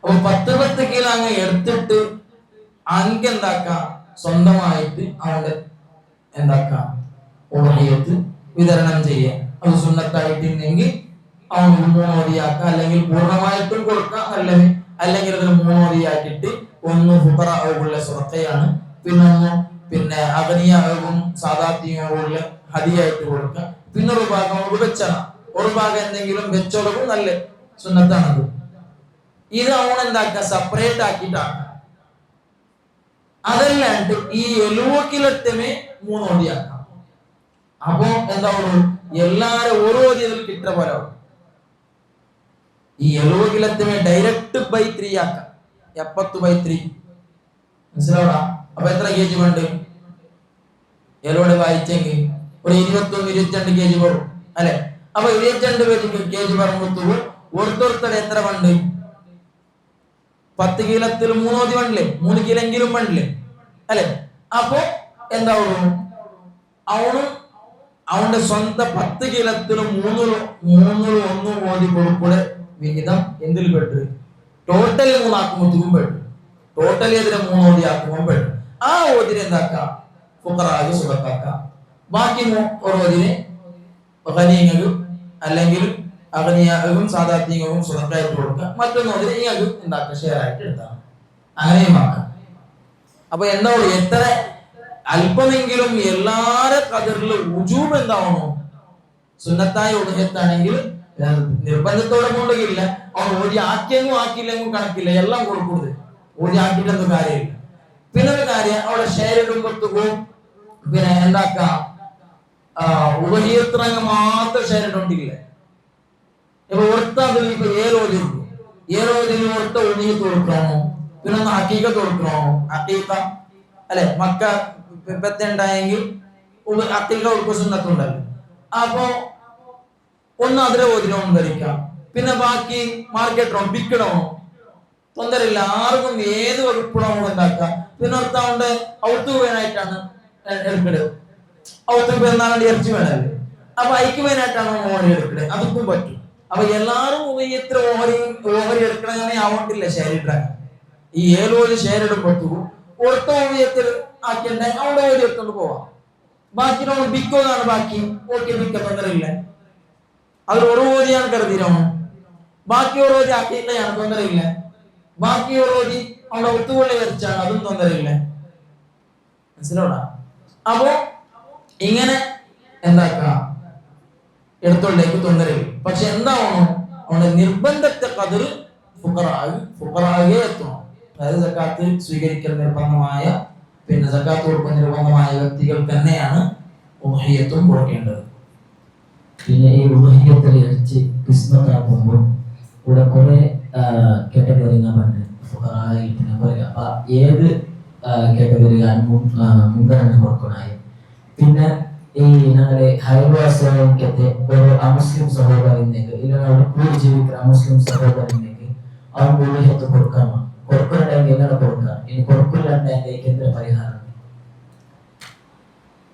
അപ്പൊ 10 കിലോ അങ്ങ് എടുത്തിട്ട് അങ്ങ് എന്താക്കാം, സ്വന്തമായിട്ട് അവന്റെ എന്താക്കാം ഉബഹിയത്ത് വിതരണം ചെയ്യാം. അത് സുന്നത്തായിട്ടുണ്ടെങ്കിൽ അവന് 3 ഓതിയാക്കാം, അല്ലെങ്കിൽ പൂർണ്ണമായിട്ടും കൊടുക്കാം, അല്ലെങ്കിൽ അതിന് 3 ഓതിയാക്കിയിട്ട് ഒന്ന് ഫുഖറാവുള്ള സ്വതക്കയാണ്, പിന്നെ അഗ്നിയാവും സാധാത്യങ്ങളുള്ള ഹദിയായിട്ട് കൊടുക്കുക. പിന്നെ ഒരു ഭാഗം വെച്ചണം, ഒരു ഭാഗം എന്തെങ്കിലും വെച്ചോളവും നല്ല സുന്നത്താണത്. ഇത് അവൻ എന്താക്കുക സെപ്പറേറ്റ് ആക്കിയിട്ടാക്കാം. അതല്ലാണ്ട് ഈ 70 കിലോത്തമേ 3 ഓതിയാക്കാം. അപ്പൊ എന്താ എല്ലാരും ഓരോ ഓതിയതിൽ കിട്ട പോലെ ഈ 70 കിലോത്തമേ ഡയറക്റ്റ് ബൈ 3 ആക്കാം, 70/3. മനസ്സിലാവടാ? അപ്പൊ എത്ര kg വേണ്ട 7 വായിച്ചെങ്കിൽ ഒരു 21-22 kg വരും അല്ലെ. അപ്പൊ 22 kg പറയുമ്പോൾ ഓരോരുത്തർ എത്ര വേണ്ട, 10 കിലോത്തിൽ 3 ഓതി വേണ്ടില്ലേ, 3 കിലോ എങ്കിലും വേണ്ടില്ലേ അല്ലെ. അപ്പൊ എന്താ അവന്റെ സ്വന്തം 10 കിലോത്തിലും 3 ഓതി കൊടുക്കൂടെ വിഹിതം എന്തിൽ പെട്ട് ടോട്ടൽ 3 ആക്കുമ്പോഴത്തേക്കും പെട്ടു. ടോട്ടലി അതിനെ 3 ഓതി ആക്കുമ്പോൾ പെട്ടു. ആ ഓതിനെ എന്താക്കാം ഫുഖറാക്ക് സുഖത്താക്കാം. ബാക്കി ഒരു ഓതിനെ ഖനീങ്ങും അല്ലെങ്കിൽ അഗ്നിയാകും സാധാത്യങ്ങും സുഖത്തായിട്ട് കൊടുക്കുക. മറ്റൊന്ന് ഓതിനെ ഇങ്ങക്ക് എന്താക്കാം ഷെയർ ആയിട്ട് എടുക്കാം, അങ്ങനെയും ആക്കാം. അപ്പൊ എന്താ എത്ര അല്പമെങ്കിലും എല്ലാരെ കതിറിലും ഉജൂബ് എന്താവണോ? സുന്നത്തായ ഉദയത്താണെങ്കിൽ നിർബന്ധത്തോടെ കൊണ്ടില്ല, അവൻ ഓടി ആക്കിയെങ്കിലും ആക്കിയില്ലെങ്കിലും കണക്കില്ല, എല്ലാം കൊടുക്കുന്നത്. ഓടി ആക്കിയിട്ടൊന്നും കാര്യമില്ല. പിന്നെ ഒരു കാര്യം, അവിടെ ഷെയർ ഇടുമ്പോഴത്തേക്കും പിന്നെ എന്താക്കാം, ഉദയത്തിറങ്ങ മാത്രം ഷെയർ ഇട്ടോണ്ടില്ല. ഇപ്പൊ ഓർത്താതിൽ ഇപ്പൊ ഏറോതിൽ ഓർത്ത ഉദയത്ത് കൊടുക്കണോ, പിന്നെ ഒന്ന് ഹക്കീക്കത്ത് കൊടുക്കണോ? ഹക്കീക്ക അല്ലെ, മക്ക പെത്തുണ്ടായെങ്കിൽ ഹക്കീക്ക കൊടുക്കുക സുന്നത്തുണ്ടല്ലോ. അപ്പൊ ഒന്ന് അതിലെ ഓതിനോന്ന് ധരിക്കാം. പിന്നെ ബാക്കി മാർക്കറ്റ് വിൽക്കണോ, തൊന്തരില്ല. ആർക്കും ഏത് വകുപ്പിടോ ഉണ്ടാക്കാം. പിന്നെ ഓർത്താണ്ട് ഔത്ത് വേനായിട്ടാണ് എടുക്കല്, ഔത്ത് പെരുന്നാളിന്റെ ഇറച്ചി വേണല്ലേ, അപ്പൊ ഐക്ക് വേനായിട്ടാണ് ഓഹരി എടുക്കല്, അതൊക്കെ പറ്റും. അപ്പൊ എല്ലാരും എത്ര ഓഹരി എടുക്കണമെന്നേ ആവണ്ടില്ല ഷെയർ ഇട്ടാൻ. ഈ 7 ഓഹരി ഷെയർ ഇടുമ്പോഴത്തൂ ഒറ്റ ഓഹരിയത്തിൽ ആക്കിണ്ടെ അവിടെ ഓഹരി എടുത്തോണ്ട് പോവാം. ബാക്കി നമ്മൾ ബിക്കോന്നാണ് ബാക്കി, ഓക്കെ ബിക്ക തൊന്തരില്ല. അതിൽ ഒരു ഓതിയാണ് കരുതിയിരാണ്, ബാക്കി ഒരു ഓതി ആക്കിയിട്ടാണ് തൊന്തരയില്ല. ബാക്കി ഒരു ഓതി അവിടെ ഒത്തുകൊള്ളി വരച്ചാണ്, അതും തൊന്തരയില്ല. മനസ്സിലോടാ? അപ്പോ ഇങ്ങനെ എന്താക്കാം, എടുത്തോണ്ടേക്ക് തൊന്തരയില്ല. പക്ഷെ എന്താവണം, അവിടെ നിർബന്ധത്തെ കതിർ ഫുഖറാകെ എത്തണം. അതായത് സക്കാത്ത് സ്വീകരിക്കൽ നിർബന്ധമായ, പിന്നെ സക്കാത്ത് കൊടുക്കുന്ന നിർബന്ധമായ വ്യക്തികൾ തന്നെയാണ് ഉദ്ഹിയത്തും കൊടുക്കേണ്ടത്. പിന്നെ ഈ ഉദഹിയത്തിൽ ഇറച്ചി കിസ്മത്താക്കുമ്പോൾ ഇവിടെ കുറെ കാറ്റഗറി പറഞ്ഞു ഫുഖറായിട്ടിനെ പറയുക. അപ്പൊ ഏത് കാറ്റഗറിയാണ് മുൻഗണന കൊടുക്കണായി? പിന്നെ ഈ ഞങ്ങളുടെ ഹൈവാസത്തെ ഒരു അമുസ്ലിം സഹോദരനേക്ക് ഇല്ല, അവിടെ കൂടി ജീവിക്കുന്ന അമുസ്ലിം സഹോദരനേക്ക് അവൻ ഉദഹിയത്ത് കൊടുക്കാമോ? കൊടുക്കുന്നുണ്ടെങ്കിൽ എങ്ങനെ കൊടുക്കാം? ഇനി കൊടുക്കില്ലാണ്ടെങ്കിൽ എന്ത് പരിഹാരം?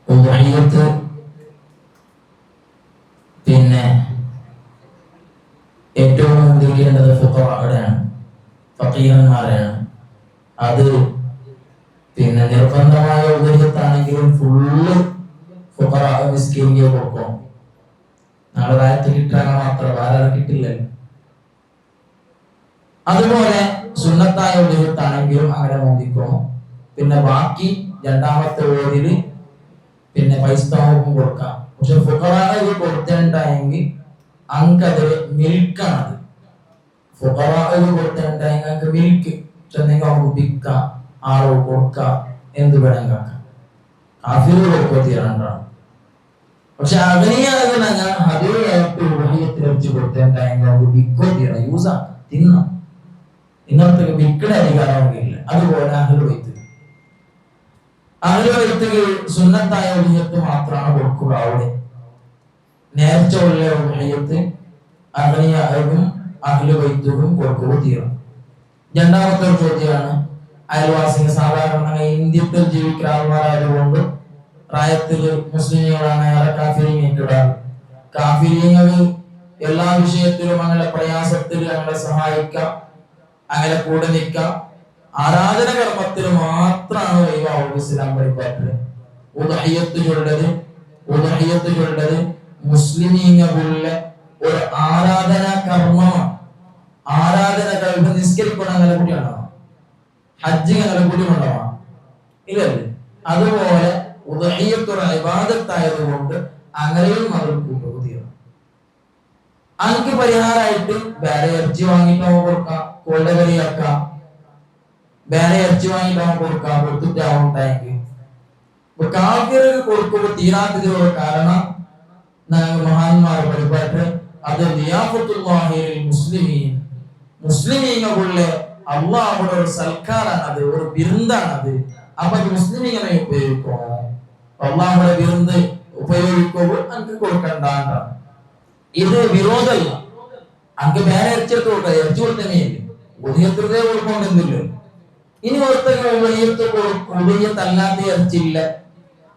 ഉദ്ഹിയത്ത് പിന്നെ ഏറ്റവും മുന്തിരിക്കേണ്ടത് ഫുഖറാഅയാണ്, ഫഖീഹന്മാരെയാണ്. അത് പിന്നെ നിർബന്ധമായ ഉദഹിയത്താണെങ്കിലും ഫുള്ള് ഫുഖറാഅ മിസ്കീനിಗೆ കൊടുക്കും. നാളെ രാത്രി കിട്ടാൻ മാത്രം വേറെ കിട്ടില്ലല്ലോ. അതുപോലെ സുന്നത്തായ ഉദഹിയത്താണെങ്കിലും അങ്ങനെ നോക്കിക്കോണം. പിന്നെ ബാക്കി രണ്ടാമത്തെ ഓരില് പിന്നെ പൈസക്കും കൊടുക്കാം. പക്ഷെ ഫുഖറാഅ കൊടുത്തിട്ടുണ്ടായെങ്കിൽ അങ്കതില് മിൽക്കാണത്. ഫുഖറാഅ കൊടുത്തിട്ടുണ്ടായെങ്കിൽ അങ്ക് മിൽക്ക് ചെന്നെങ്കിൽ അവർക്ക് വിൽക്കാം, ആളോ കൊടുക്കാം, എന്ത് വേണമെങ്കിൽ ആക്കാം. കാഫിറ് കൊടുക്കുക തീരാണ്ടാണ്. പക്ഷെ അഗ്നിയാകുന്ന അതിലായിട്ട് ഉദഹിയത്തിൽ വെച്ച് കൊടുത്തിട്ടുണ്ടായെങ്കിൽ അവർക്ക് വിൽക്കോ തീരാം, യൂസാ തിന്നാം. ഇന്നത്തെ വിൽക്കുന്ന അധികാരമില്ല. അതുപോലെ അഹ്ലുൽ ബൈത്ത് സുന്നത്തായ ഉദഹിയത്ത് മാത്രമാണ് കൊടുക്കുക. അവിടെ നേർച്ച ഉള്ള ഉദഹിയത്ത് അഗ്നിയാകും അഹ്ലുൽ ബൈത്തും കൊടുക്കുക തീരും. രണ്ടാമത്തെ ഒരു ചോദ്യമാണ്, അയൽവാസികൾ സാധാരണ ഇന്ത്യത്തിൽ ജീവിക്കുന്ന ആൾമാരായതുകൊണ്ട് പ്രായത്തില് മുസ്ലിങ്ങളാണ് ഏറെ കാഫിരീങ്ങൾ. കാഫിരീങ്ങൾ എല്ലാ വിഷയത്തിലും അങ്ങനെ പ്രയാസത്തിൽ ഞങ്ങളെ സഹായിക്കാം, അങ്ങനെ കൂടെ നിൽക്കാം. ആരാധന കർമ്മത്തിൽ മാത്രമാണ് ഒഴിവാവുക ഇസ്ലാം പഠിപ്പാറ്റത്. ഉദഹിയത്ത് ചൊല്ലത് മുസ്ലിമീങ്ങളുള്ള ഒരു ആരാധന കർമ്മമാണ്. ആരാധന കഴിവ് നിസ്കരിക്കണം അങ്ങനെ കൂടിയാണോ? ഹജ്ജ് അങ്ങനെ കൂടി ഉണ്ടാവാം ഇല്ലല്ലേ? അതുപോലെ ഉദഹിയത്തൊരു ഇബാദത്തായതുകൊണ്ട് അങ്ങനെയും അവർ കൂട്ടുകൂടിയാണ്. അനക്ക് പരിഹാരമായിട്ട് വേറെ ഇറച്ചി വാങ്ങിയിട്ട് കൊടുക്കാം, കൊള്ളകരിയാക്കാം, വേറെ ഇറച്ചി വാങ്ങിയിട്ട് കൊടുക്കാം, കൊടുത്തിട്ടാവുണ്ടായെങ്കിൽ. കാഫിറുകൾ കൊടുക്കുമ്പോൾ തീരാത്തതിനുള്ള കാരണം മഹാന്മാർ പരിപാട്ട് അത് മുസ്ലിമീങ്ങളുള്ള അള്ളാഹുടെ ഒരു സൽക്കാരാണ്, അത് ഒരു വിരുന്നാണത്. അപ്പൊ മുസ്ലിമീങ്ങളെ ഉപയോഗിക്കോ, അള്ളാഹുടെ വിരുന്ന് ഉപയോഗിക്കുമ്പോൾ അനക്ക് കൊടുക്കണ്ടാണ്. ഇത് വിരോധമല്ല. അനക്ക് വേറെ ഇറച്ചെടുത്ത് കൊടുക്കാം, ഇറച്ചി കൊടുത്തന്നെയല്ലേ, ഉദയത്തിലേ കൊടുക്കൊണ്ടെന്നില്ല. ഇനി ഓർത്തല്ല ഉദയത്തല്ലാത്ത ഇറച്ചില്ല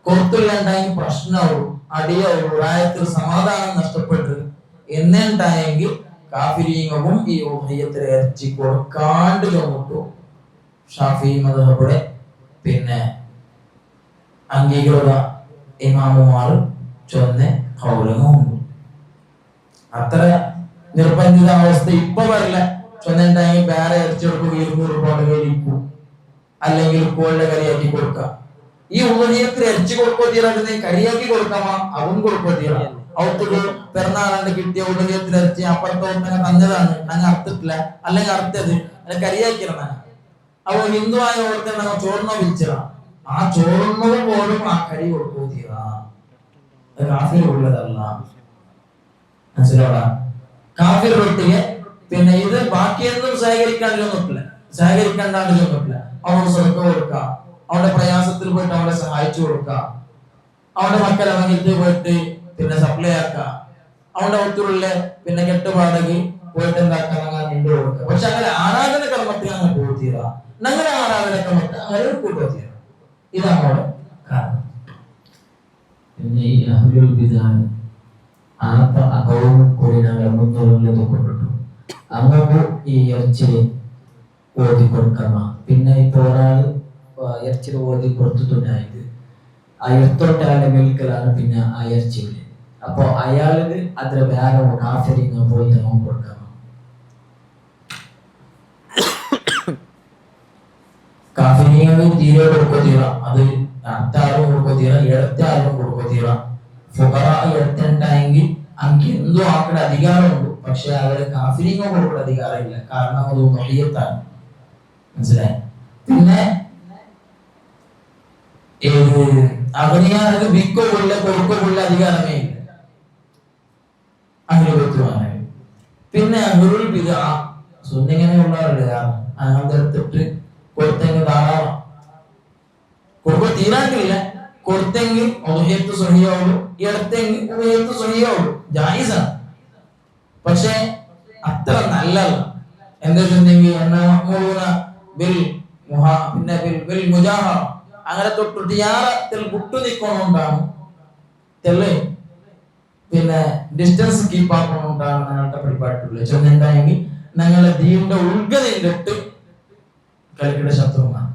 കൊടുത്തില്ലാണ്ടായെങ്കിൽ പ്രശ്നമാവും, അടിയാവും, പ്രായത്തിൽ സമാധാനം നഷ്ടപ്പെട്ടു എന്നുണ്ടായെങ്കിൽ കാഫിരീങ്ങളും ഈ ഉദയത്തിലെ ഇറച്ചി കൊടുക്കാണ്ട് ചോദിട്ടു ഷാഫി മദ്ഹബിലെ പിന്നെ അംഗീകൃത ഇമാമുമാർ ചൊന്ന കൗലങ്ങളുണ്ട്. അത്ര നിർബന്ധിത അവസ്ഥ ഇപ്പൊ വരില്ല. ചൊന്നുണ്ടായെങ്കിൽ വേറെ ഇറച്ചി കൊടുക്കുക, 200 രൂപ കയ്യിലിരിക്കും, അല്ലെങ്കിൽ കോഴിയുടെ കറിയാക്കി കൊടുക്കാം. ഈ ഉദഹിയത്തിൽ ഇറച്ചി കൊടുക്കോ തീരാ കരിയാക്കി കൊടുക്കാമോ അതും കൊടുക്കോ തീരാ അവർക്ക് പിറന്നാളാണ്ട് കിട്ടിയ ഉദഹിയത്തിൽ ഇറച്ചി അപ്പുറത്തോട്ടങ്ങനെ തന്നതാണ് ഞങ്ങൾ അറുത്തിട്ടില്ല അല്ലെങ്കിൽ അറുത്തത് അല്ലെ കരിയാക്കിയാണ്. അപ്പൊ ഹിന്ദുവായ ഓർത്ത് ഞങ്ങൾ ചോറിനോ വിളിച്ചതാ ആ ചോറുന്നത് പോലും ആ കരി കൊടുക്കോ തീരാ കാഫിറുള്ളതല്ല. മനസ്സിലോടാ കാഫിർ റൊട്ടിയെ പിന്നെ ഇത് ബാക്കിയൊന്നും സഹകരിക്കാണ്ടില്ല അവനോട് സ്വതക്ക കൊടുക്കുക, അവന്റെ പ്രയാസത്തിൽ പോയിട്ട് അവനെ സഹായിച്ചു കൊടുക്കുക, അവന്റെ മക്കളെ അവനിട്ട് പോയിട്ട് പിന്നെ സപ്ലൈ ആക്കുക, അവന്റെ ഒത്തുള്ള പിന്നെ കെട്ടുപാടകി പോയിട്ട് എന്താക്കാൻ നിന്റെ കൊടുക്കുക. പക്ഷെ അങ്ങനെ ആരാധന കർമ്മത്തിൽ അങ്ങനെ പോവുക, അങ്ങനെ ആരാധന കർമ്മത്തിൽ അങ്ങനെ കൂട്ടുക. ഇതാണ് അവിടെ കാരണം. പിന്നെ ഈ അഹ്ലുൽ ബിദ്അഹ് അകവും കൂടിനാണ് മുന്നോട്ട് കൊണ്ടിട്ടു അങ്ങോട്ട് ഈ ഇറച്ചില് ഓതി കൊടുക്കണ. പിന്നെ ഇപ്പൊ ഒരാള് ഇറച്ചില് ഓതി കൊടുത്തിട്ടുണ്ടായത് ആ ഇറത്തോട്ടയാളുടെ മേൽക്കലാണ് പിന്നെ ആ ഇറച്ചിയില്. അപ്പൊ അയാളിന് അതിൽ വേറെ കാഫിരിങ്ങ പോയി നമുക്ക് കൊടുക്കണം. കാഫിരിങ്ങൾ തീരെ കൊടുക്കോ തീര, അത് അടുത്താളും കൊടുക്കോ തീര, ഇടത്തെ ആളും കൊടുക്കോ തീര. ഫുഖറ എടുത്തിട്ടുണ്ടെങ്കിൽ അങ്ങ് എന്തോ ആക്കടെ അധികാരമുണ്ട്, പക്ഷെ അവര് കാഫിരിങ്ങ കൊടുക്കേണ്ട അധികാരമില്ല, കാരണം അത് മഹിയത്താണ്. മനസ്സിലായി? പിന്നെ അഗ്നിയാർക്ക് വിക്കോ കൊള്ള കൊടുക്കോ കൊള്ള അധികാരമേ ഇല്ല അങ്ങനെ വെക്കുവാണ്. പിന്നെ അഹ്ലുൽ ബിദ്അ സുന്നിങ്ങനെയുള്ളവരുടെ അങ്ങനത്തെ എടുത്തിട്ട് കൊടുത്തെങ്കിൽ ധാരാളം കൊടുക്കോ തീരാണ്ടില്ല, കൊടുത്തെങ്കിൽ ഉദഹിയത്ത് സ്വഹിയാവുള്ളൂ, എടുത്തെങ്കിൽ ഉദഹിയത്ത് സ്വഹിയാവുള്ളൂ, ജായിസാണ്. പക്ഷെ അത്ര നല്ലല്ല. എന്താ വെച്ചിട്ടുണ്ടെങ്കിൽ അങ്ങനെ തൊട്ടുയാറത്തിൽ വിട്ടു നിൽക്കണോണ്ടാണ് തെല്ല് പിന്നെ ഡിസ്റ്റൻസ് കീപ്പ് ആക്കണോണ്ടാണ് ഞങ്ങളുടെ പരിപാടിയുള്ളത്. ചെന്നെന്തായെങ്കിൽ ഞങ്ങളെ ദീന്റെ ഉൾഗതിട്ട് കളിക്കട ശത്രുമാണ്,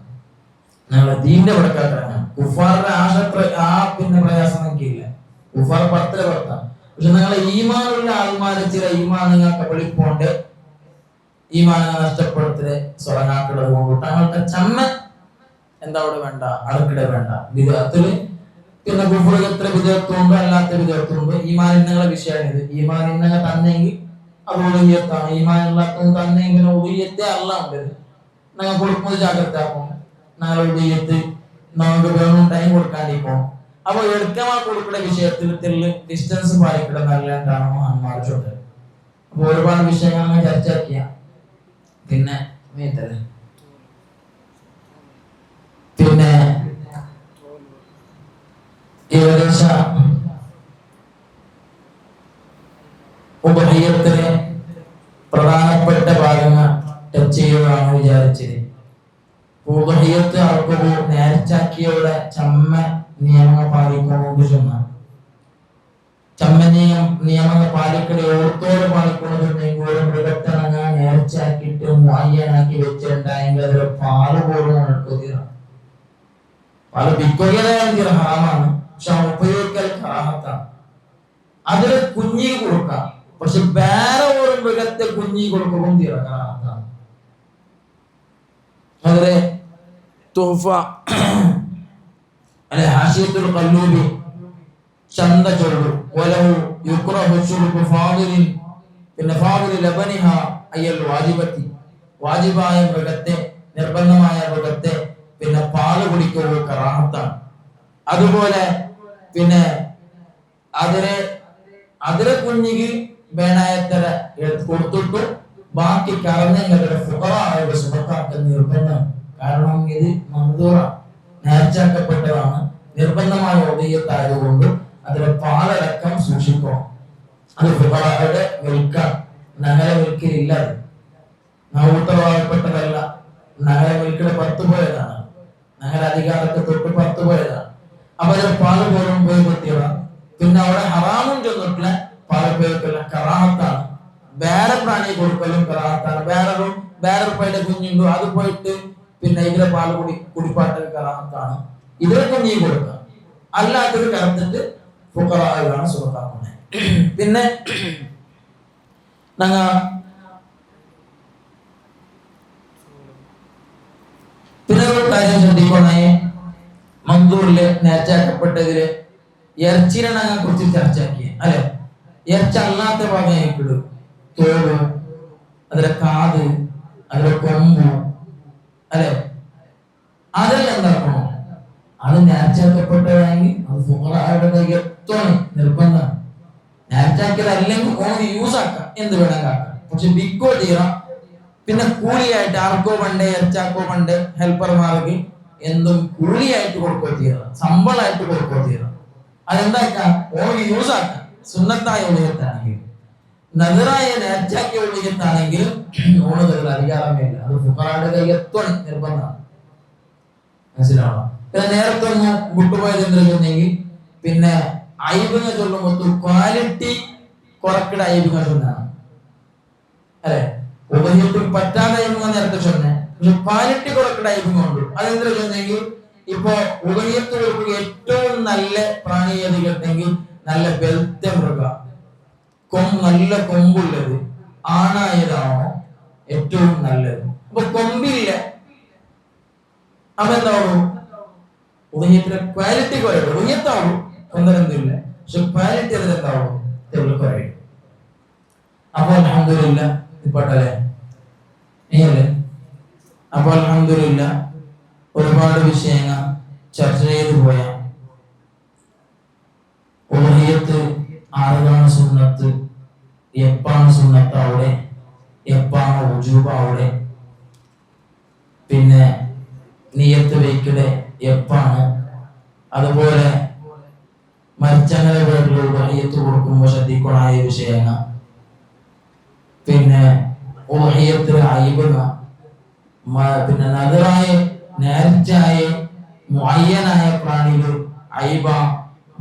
ഞങ്ങളെ ദീന്റെ പടക്കാരാണ്. കുഫാറിന്റെ ആ പിന്നെ പ്രയാസം നമുക്കില്ല, കുഫാർ പത്തിലെ പുറത്താണ്. പക്ഷെ ഞങ്ങളെ ഈമാനുള്ള ആൾമാരെ ചില ഈമാൻ നിങ്ങൾക്ക് വെളിപ്പോണ്ട് ഈമാനെ നഷ്ടപ്പെടുത്തല് സ്വറനാക്കിടത് കൊണ്ടിട്ട് അങ്ങനത്തെ ചമ്മ എന്താ അവിടെ വേണ്ട, അടുക്കിട വേണ്ട. വിധത്തില് പിന്നെ കുഫറിൽ എത്ര വിധത്തുണ്ട് അല്ലാത്ത വിധത്തുണ്ട്. ഈമാനിന്നങ്ങളെ വിഷയമാണിത്. ഈമാനിന്നങ്ങൾ തന്നെങ്കിൽ അത് ഉദയത്താണ്, ഈമാനില്ലാത്തത് തന്നെങ്കിൽ ഉദയത്തെ അല്ല ഉണ്ട്. ഞങ്ങൾ കൊടുക്കുന്നത് ജാഗ്രത ആക്കും, ഞങ്ങൾ ഉദയത്ത് നമുക്ക് വേണം ടൈം കൊടുക്കാണ്ടിരിക്കും. അപ്പൊ എടുക്കമാ കൊടുക്കുന്ന വിഷയത്തിൽ ഡിസ്റ്റൻസ് പാലിക്കണം നല്ലതാണ് മഹാന്മാർ ചൊല്ല്. അപ്പൊ ഒരുപാട് വിഷയങ്ങൾ അങ്ങനെ ചർച്ചയാക്കിയ പിന്നെ ഏകദേശം ഉപഹീയത്തിന് പ്രധാനപ്പെട്ട ഭാഗങ്ങൾ ടച്ച് ചെയ്യുകയാണ് വിചാരിച്ചത്. ഉപഹീയത്ത് ആർക്കും നേർച്ചാക്കിയവിടെ ചമ്മ നിയമങ്ങൾ പാലിക്കണമെന്ന് ചൊന്നാണ്. ചമ്മ നിയമങ്ങൾ പാലിക്കണേ ഓർത്തോടെ പാലിക്കണമെന്നുണ്ടെങ്കിൽ ഒരു മൃഗത്തിനങ്ങ നേർച്ചാക്കിയിട്ട് മുഅയ്യനാക്കി വെച്ചിട്ടുണ്ടായെങ്കിൽ അതിൽ പാല് പോലും എടുക്കുക. പാല് വിൽക്കുകയാണ് ഹറാമാണ്, പക്ഷെ ഉപയോഗിക്കൽ കറാഹത്താണ്. അതിൽ കുഞ്ഞി കൊടുക്കാം, പക്ഷെ വേറെ ഒരു മൃഗത്തെ കുഞ്ഞി കൊടുക്കുകയും കറാഹത്താണ്. അതിലെ തുഹ്ഫ അല്ലെ ഹാശിയത്തുൽ ഖല്ലൂബി ചന്ത ചൊല്ലു വലഹു യുക്റഹു ശുർബു ഫാദിലിൻ പിന്നെ ഫാദിൽ ലബനിഹ അയ്യൽ വാജിബത്തി വാജിബായ മൃഗത്തെ നിർബന്ധമായ മൃഗത്തെ പിന്നെ പാല് കുടിക്കുക കറാഹത്താണ്. അതുപോലെ പിന്നെ അതിലെ കുഞ്ഞിക്ക് വേണായത്തര കൊടുത്തിട്ട് ബാക്കി കറഞ്ഞെങ്കിൽ ഫുഖറായുടെ സുബക്കാക്കൽ നിർബന്ധം. കാരണം ഇത് മന്ദൂറ നേർച്ചാക്കപ്പെട്ടതാണ്, നിർബന്ധമായ ഉദയത്തായതുകൊണ്ട് അതിലെ പാലടക്കം സൂക്ഷിക്കണം. അത് ഫുഖറായുടെ വിൽക്കാം, നഗര വിൽക്കലില്ല, അത് ഉത്തരവാദപ്പെട്ടതല്ല. നഗര വിൽക്കല് 10 പോയതാണ്, നഗര അധികാരത്തെ തൊട്ട് 10 പോയതാണ്. അപ്പൊ അതിലെ പാല് പോലും ഉപയോഗപ്പെടുത്തിയതാണ്. പിന്നെ അവിടെ ഹറാമും ചെന്നിട്ടില്ല, പാല് ഉപയോഗിക്കില്ല, കറാഹത്താണ്. വേറെ പ്രാണി കൊടുക്കലും കറാഹത്താണ്. വേറൊരു പൈയുടെ കുഞ്ഞുണ്ടോ അത് പോയിട്ട് പിന്നെ ഇതിലെ പാല് കുടിപ്പാട്ടൽ കറാഹത്താണ്. ഇതിലെ കുഞ്ഞി കൊടുക്കാം, അല്ലാത്തൊരു കറത്തിട്ട് ഫുഖറായാണ് സുഹൃത്താക്കുന്നത്. പിന്നെ ഒരു കാര്യം ശ്രദ്ധിക്കണേ, മങ്കൂറില് നേർച്ചാക്കപ്പെട്ടതില് ഇറച്ചിനെ കുറിച്ച് ചർച്ചയാക്കി അല്ലെ. ഇറച്ചി അല്ലാത്ത ഭാഗം തോട്, അതിലെ കാത്, അതിലെ കൊമ്പ് അല്ലെ, അതെല്ലാം എന്താക്കണം? അത് നേർച്ചാക്കപ്പെട്ടതാണെങ്കിൽ അത് ഫുഖറായുടെ കയ്യിൽ എത്തോണം നിർബന്ധമാണ്. നേർച്ചാക്കിയതല്ലെങ്കിൽ ഓന് യൂസ് ആക്കാം, എന്ത് വേണമെങ്കിൽ ആക്കാം. പക്ഷെ ബിക്കോ തീരാം. പിന്നെ കൂലിയായിട്ട് ആർക്കോ പണ്ടേ ഇറച്ചാക്കോ പണ്ടേ ഹെൽപ്പർമാർക്ക് എന്തും കൂലിയായിട്ട് കൊടുക്കോ തീരാം, ശമ്പളമായിട്ട് കൊടുക്കോ തീരാം. അതെന്താക്കാം? ഓന് യൂസ് ആക്കാം. സുന്നത്തായ ഉള്ളിയത്താണെങ്കിൽ, നദറായ നേർച്ചാക്കിയ ഉള്ളിയത്താണെങ്കിൽ ഓണതിൽ അധികാരമേ ഇല്ല. അത് ഫുഖറായുടെ കയ്യിൽ എത്തോണം നിർബന്ധമാണ്. മനസ്സിലാവണം. പിന്നെ നേരത്തെ ഒന്ന് വിട്ടുപോയത് എന്തെങ്കിൽ പിന്നെ അയ്ബിനെ ചൊല്ലുമ്പോൾ ക്വാളിറ്റി കുറക്കട അയ്ബിനെ ചൊല്ലാണ് അല്ലെ. ഉപയോഗത്തിൽ പറ്റാതെ നേരത്തെ ചൊന്നെ, പക്ഷെ ക്വാളിറ്റി കുറക്കട അയ്ബുണ്ട്. അതെന്താ ചൊന്നെങ്കിൽ ഇപ്പൊ ഉപയോഗത്തിൽ ഏറ്റവും നല്ല പ്രാണി ഏത് കേട്ടെങ്കിൽ നല്ല ബെൽറ്റ മൃഗ, നല്ല കൊമ്പുള്ളത് ആണായതാണോ ഏറ്റവും നല്ലത്. അപ്പൊ കൊമ്പില്ല, അപ്പൊ എന്താവും? ഉദയത്തിന്റെ ക്വാളിറ്റി കുറയും. ഉദയത്താവും ഒന്നരൊന്നുമില്ല, പക്ഷെ ക്വാളിറ്റി അതിലെന്താവും? തെളിവ് കുറയും. അപ്പൊ അൽഹംദുലില്ലാ ഇപ്പോട്ടല്ലേ നീയല്ലേ. അപ്പൊ അൽഹംദുലില്ലാ ഒരുപാട് വിഷയങ്ങൾ ചർച്ച ചെയ്തു പോയ ഉദയത്ത് ആറുകാണ് സുന്നത്ത്, എപ്പാണ് സുന്നത്ത് അവിടെ, എപ്പാണ് ഉജൂബ അവിടെ, പിന്നെ നിയത്ത് വയ്ക്കടെ എപ്പാണ്, അതുപോലെ മരിച്ചങ്ങനെ വീട്ടിൽ ഉദഹിയത്ത് കൊടുക്കുമ്പോൾ ശ്രദ്ധിക്കണായ വിഷയങ്ങൾ, പിന്നെ ഉദഹിയത്തിലെ അയ്ബുക, പിന്നെ നദറായ നേർച്ചായ മുഅയ്യനായ പ്രാണികൾ അയ്ബ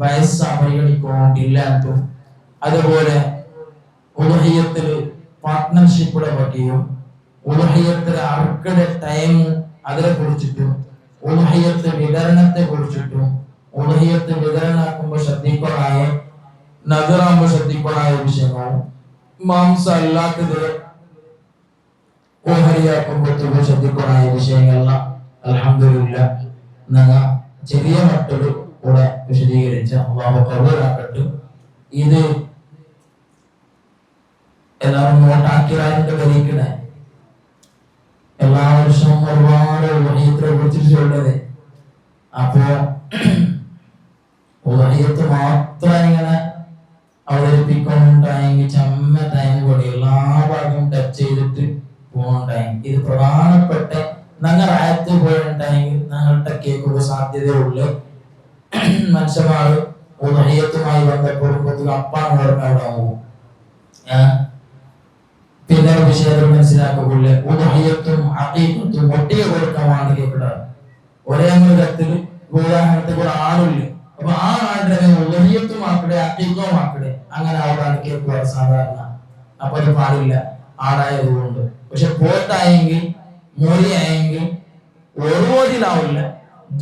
വയസ്സ പരിഗണിക്കൊണ്ടില്ലാത്തും, അതുപോലെ ഉദഹിയത്തില് പാർട്ട്ണർഷിപ്പുടെ പറ്റിയും ഉദഹിയത്തിലെ അർക്കടെ ടൈമും അതിനെ കുറിച്ചിട്ടും ഉദഹിയത്ത് വിതരണത്തെ കുറിച്ചിട്ടും ഉദഹിയത്ത് വിതരണാക്കുമ്പോൾ ശ്രദ്ധിക്കണായ നദറാകുമ്പോൾ ശ്രദ്ധിക്കണായ വിഷയങ്ങളും മാംസ അല്ലാത്തത് ഓഹരിയാക്കുമ്പോൾ ശ്രദ്ധിക്കണായ വിഷയങ്ങളെല്ലാം അൽഹംദുലില്ലാ ഞങ്ങൾ ചെറിയ മട്ടിൽ കൂടെ വിശദീകരിച്ച അല്ലാഹു ഖബൂലാക്കട്ടെ. ഇത് എല്ലാവരും നോട്ടാക്കിയതിന്റെ വരിക്കണേ. എല്ലാ വർഷവും ഒരുപാട് ഉദഹിയത്തിനെ കുറിച്ച് ചൊല്ലത്. അപ്പോ ഉദഹിയത്ത് മാത്രം ഇങ്ങനെ അവതരിപ്പിക്കുന്നുണ്ടായെങ്കിൽ ചമ്മ ടൈം കൂടി എല്ലാ ഭാഗവും ടച്ച് ചെയ്തിട്ട് പോകുന്നുണ്ടായെങ്കിൽ, ഇത് പ്രധാനപ്പെട്ട ഞങ്ങൾ ആയത്ത് പോയിട്ടുണ്ടായെങ്കിൽ ഞങ്ങളുടെ കേൾക്കുക സാധ്യതയുള്ള മനുഷ്യന്മാർ ഉദഹിയത്തുമായി ബന്ധപ്പെടുമ്പോൾ അപ്പാണ് അവിടെ ആവും. പിന്നെ വിഷയത്തിൽ മനസ്സിലാക്കുകയില്ല. ഉദഹിയത്തും അഖീഖത്തും ഒട്ടിയെ കൊടുക്കാൻ വേണ്ടി കേൾക്കടാറ്. ഒരേ മൃഗത്തിൽ ഉദാഹരണത്തിൽ കൂടെ ആടില്ല, അപ്പൊ ആ ആടിനെ ഉദഹിയത്തും ആക്കടെ അഖീഖവും ആക്കടെ അങ്ങനെ ആടാണ് കേൾക്കുക സാധാരണ. അപ്പൊ അത് പാടില്ല ആടായത് കൊണ്ട്. പക്ഷെ പോത്തായെങ്കിൽ മോരിയായെങ്കിൽ ഒരു ഓതിലാവില്ല,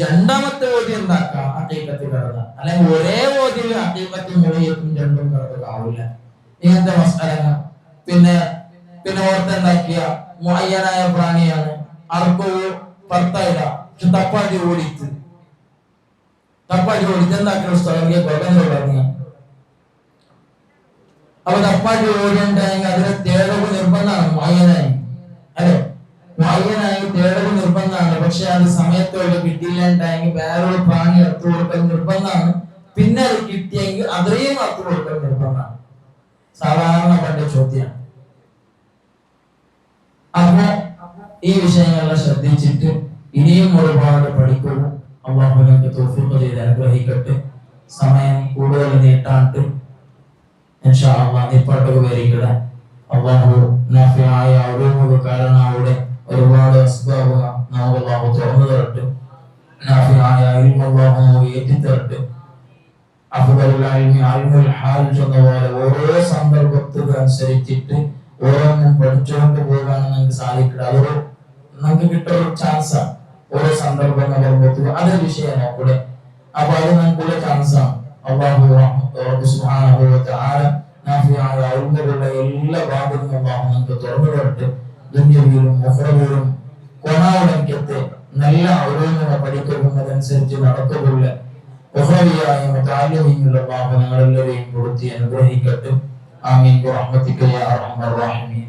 രണ്ടാമത്തെ ഓതി എന്താക്കാം അഖീഖത്തിൽ കടന്ന, അല്ലെങ്കിൽ ഒരേ ഓതിൽ അഖീഖത്തും മോരിയത്തും രണ്ടും കടക്കാവില്ല. ഇങ്ങനത്തെ മസാലങ്ങൾ പിന്നെ ഓർത്തുണ്ടാക്കിയ മുഅയ്യനായ പ്രാണിയാണ് ആർക്കോ ഭർത്തായില്ല, പക്ഷെ തപ്പാട്ടി ഓടിച്ച് എന്താക്കിയ സ്ഥലം പറഞ്ഞു. അപ്പൊ തപ്പാട്ടി ഓടിയുണ്ടായെങ്കിൽ അതിന് തേടവ് നിർബന്ധമാണ്. മുഅയ്യനായി അല്ലെ, മുഅയ്യനായി തേടവ് നിർബന്ധമാണ്. പക്ഷെ അത് സമയത്തോടെ കിട്ടിയില്ലാണ്ടായെങ്കിൽ വേറൊരു പ്രാണി അർത്ഥ കൊടുക്കൽ നിർബന്ധമാണ്. പിന്നെ അത് കിട്ടിയെങ്കിൽ അത്രയും അർത്ഥ കൊടുക്കൽ നിർബന്ധമാണ്. സാധാരണ പണ്ട ചോദ്യമാണ്. അപ്പൊ ഈ വിഷയങ്ങളെല്ലാം ശ്രദ്ധിച്ചിട്ട് ഇനിയും ഒരുപാട് പഠിക്കുന്നു. അല്ലാഹു നമുക്ക് തൗഫീഖ് ചെയ്ത് അനുഗ്രഹിക്കട്ടെ. സമയം കൂടുതൽ നീട്ടാണ്ട് ഇൻഷാ അല്ലാഹ് ഇപ്പോഴൊക്കെ വരികട അല്ലാഹു നാഫിയായ അറിവുകൾ കാരണം അവിടെ ഒരുപാട് അസ്ബാബുകൾ നമുക്ക് അല്ലാഹു തുറന്നു തരട്ടെ. നാഫിയായ ഇൽമു അല്ലാഹു ഏറ്റി തരട്ടെ. അഫ്ദലുൽ ഇൽമി ഇൽമുൽ ഹാൽ എന്ന പോലെ ഓരോ സന്ദർഭത്തിന് അനുസരിച്ചിട്ട് ഓരോന്നും പഠിച്ചുകൊണ്ട് പോകാൻ നമുക്ക് സാധിക്കില്ല. അതൊരു നമുക്ക് കിട്ടുന്ന ചാൻസാണ്. ഓരോ സന്ദർഭങ്ങൾ വരുമ്പോൾ അതൊരു വിഷയം നോക്കൂടെ. അപ്പൊ അത് നമുക്കുള്ള ചാൻസാണ്. അല്ലാഹു സുബ്ഹാനഹു വ തആല നാഫിയായ ഇൽമുകളുടെ എല്ലാ ഭാഗങ്ങളും അല്ലാഹു നമുക്ക് തുറന്നു തരട്ടെ. ദുനിയയിലും ഉഖറയിലും കൊണാവുടങ്കത്തെ നല്ല ഓരോന്നും പഠിക്കുന്നതിന് അനുസരിച്ച് നടക്കുകയുള്ള ഉഖ്റവിയായ മുതഅല്ലിമീങ്ങൾ അല്ലാഹു ഞങ്ങളെല്ലാവരെയും കൊടുത്തി അനുഗ്രഹിക്കട്ടെ. ആമീൻ ബിറഹ്മതിക യാ അർഹമർ റഹീമീൻ.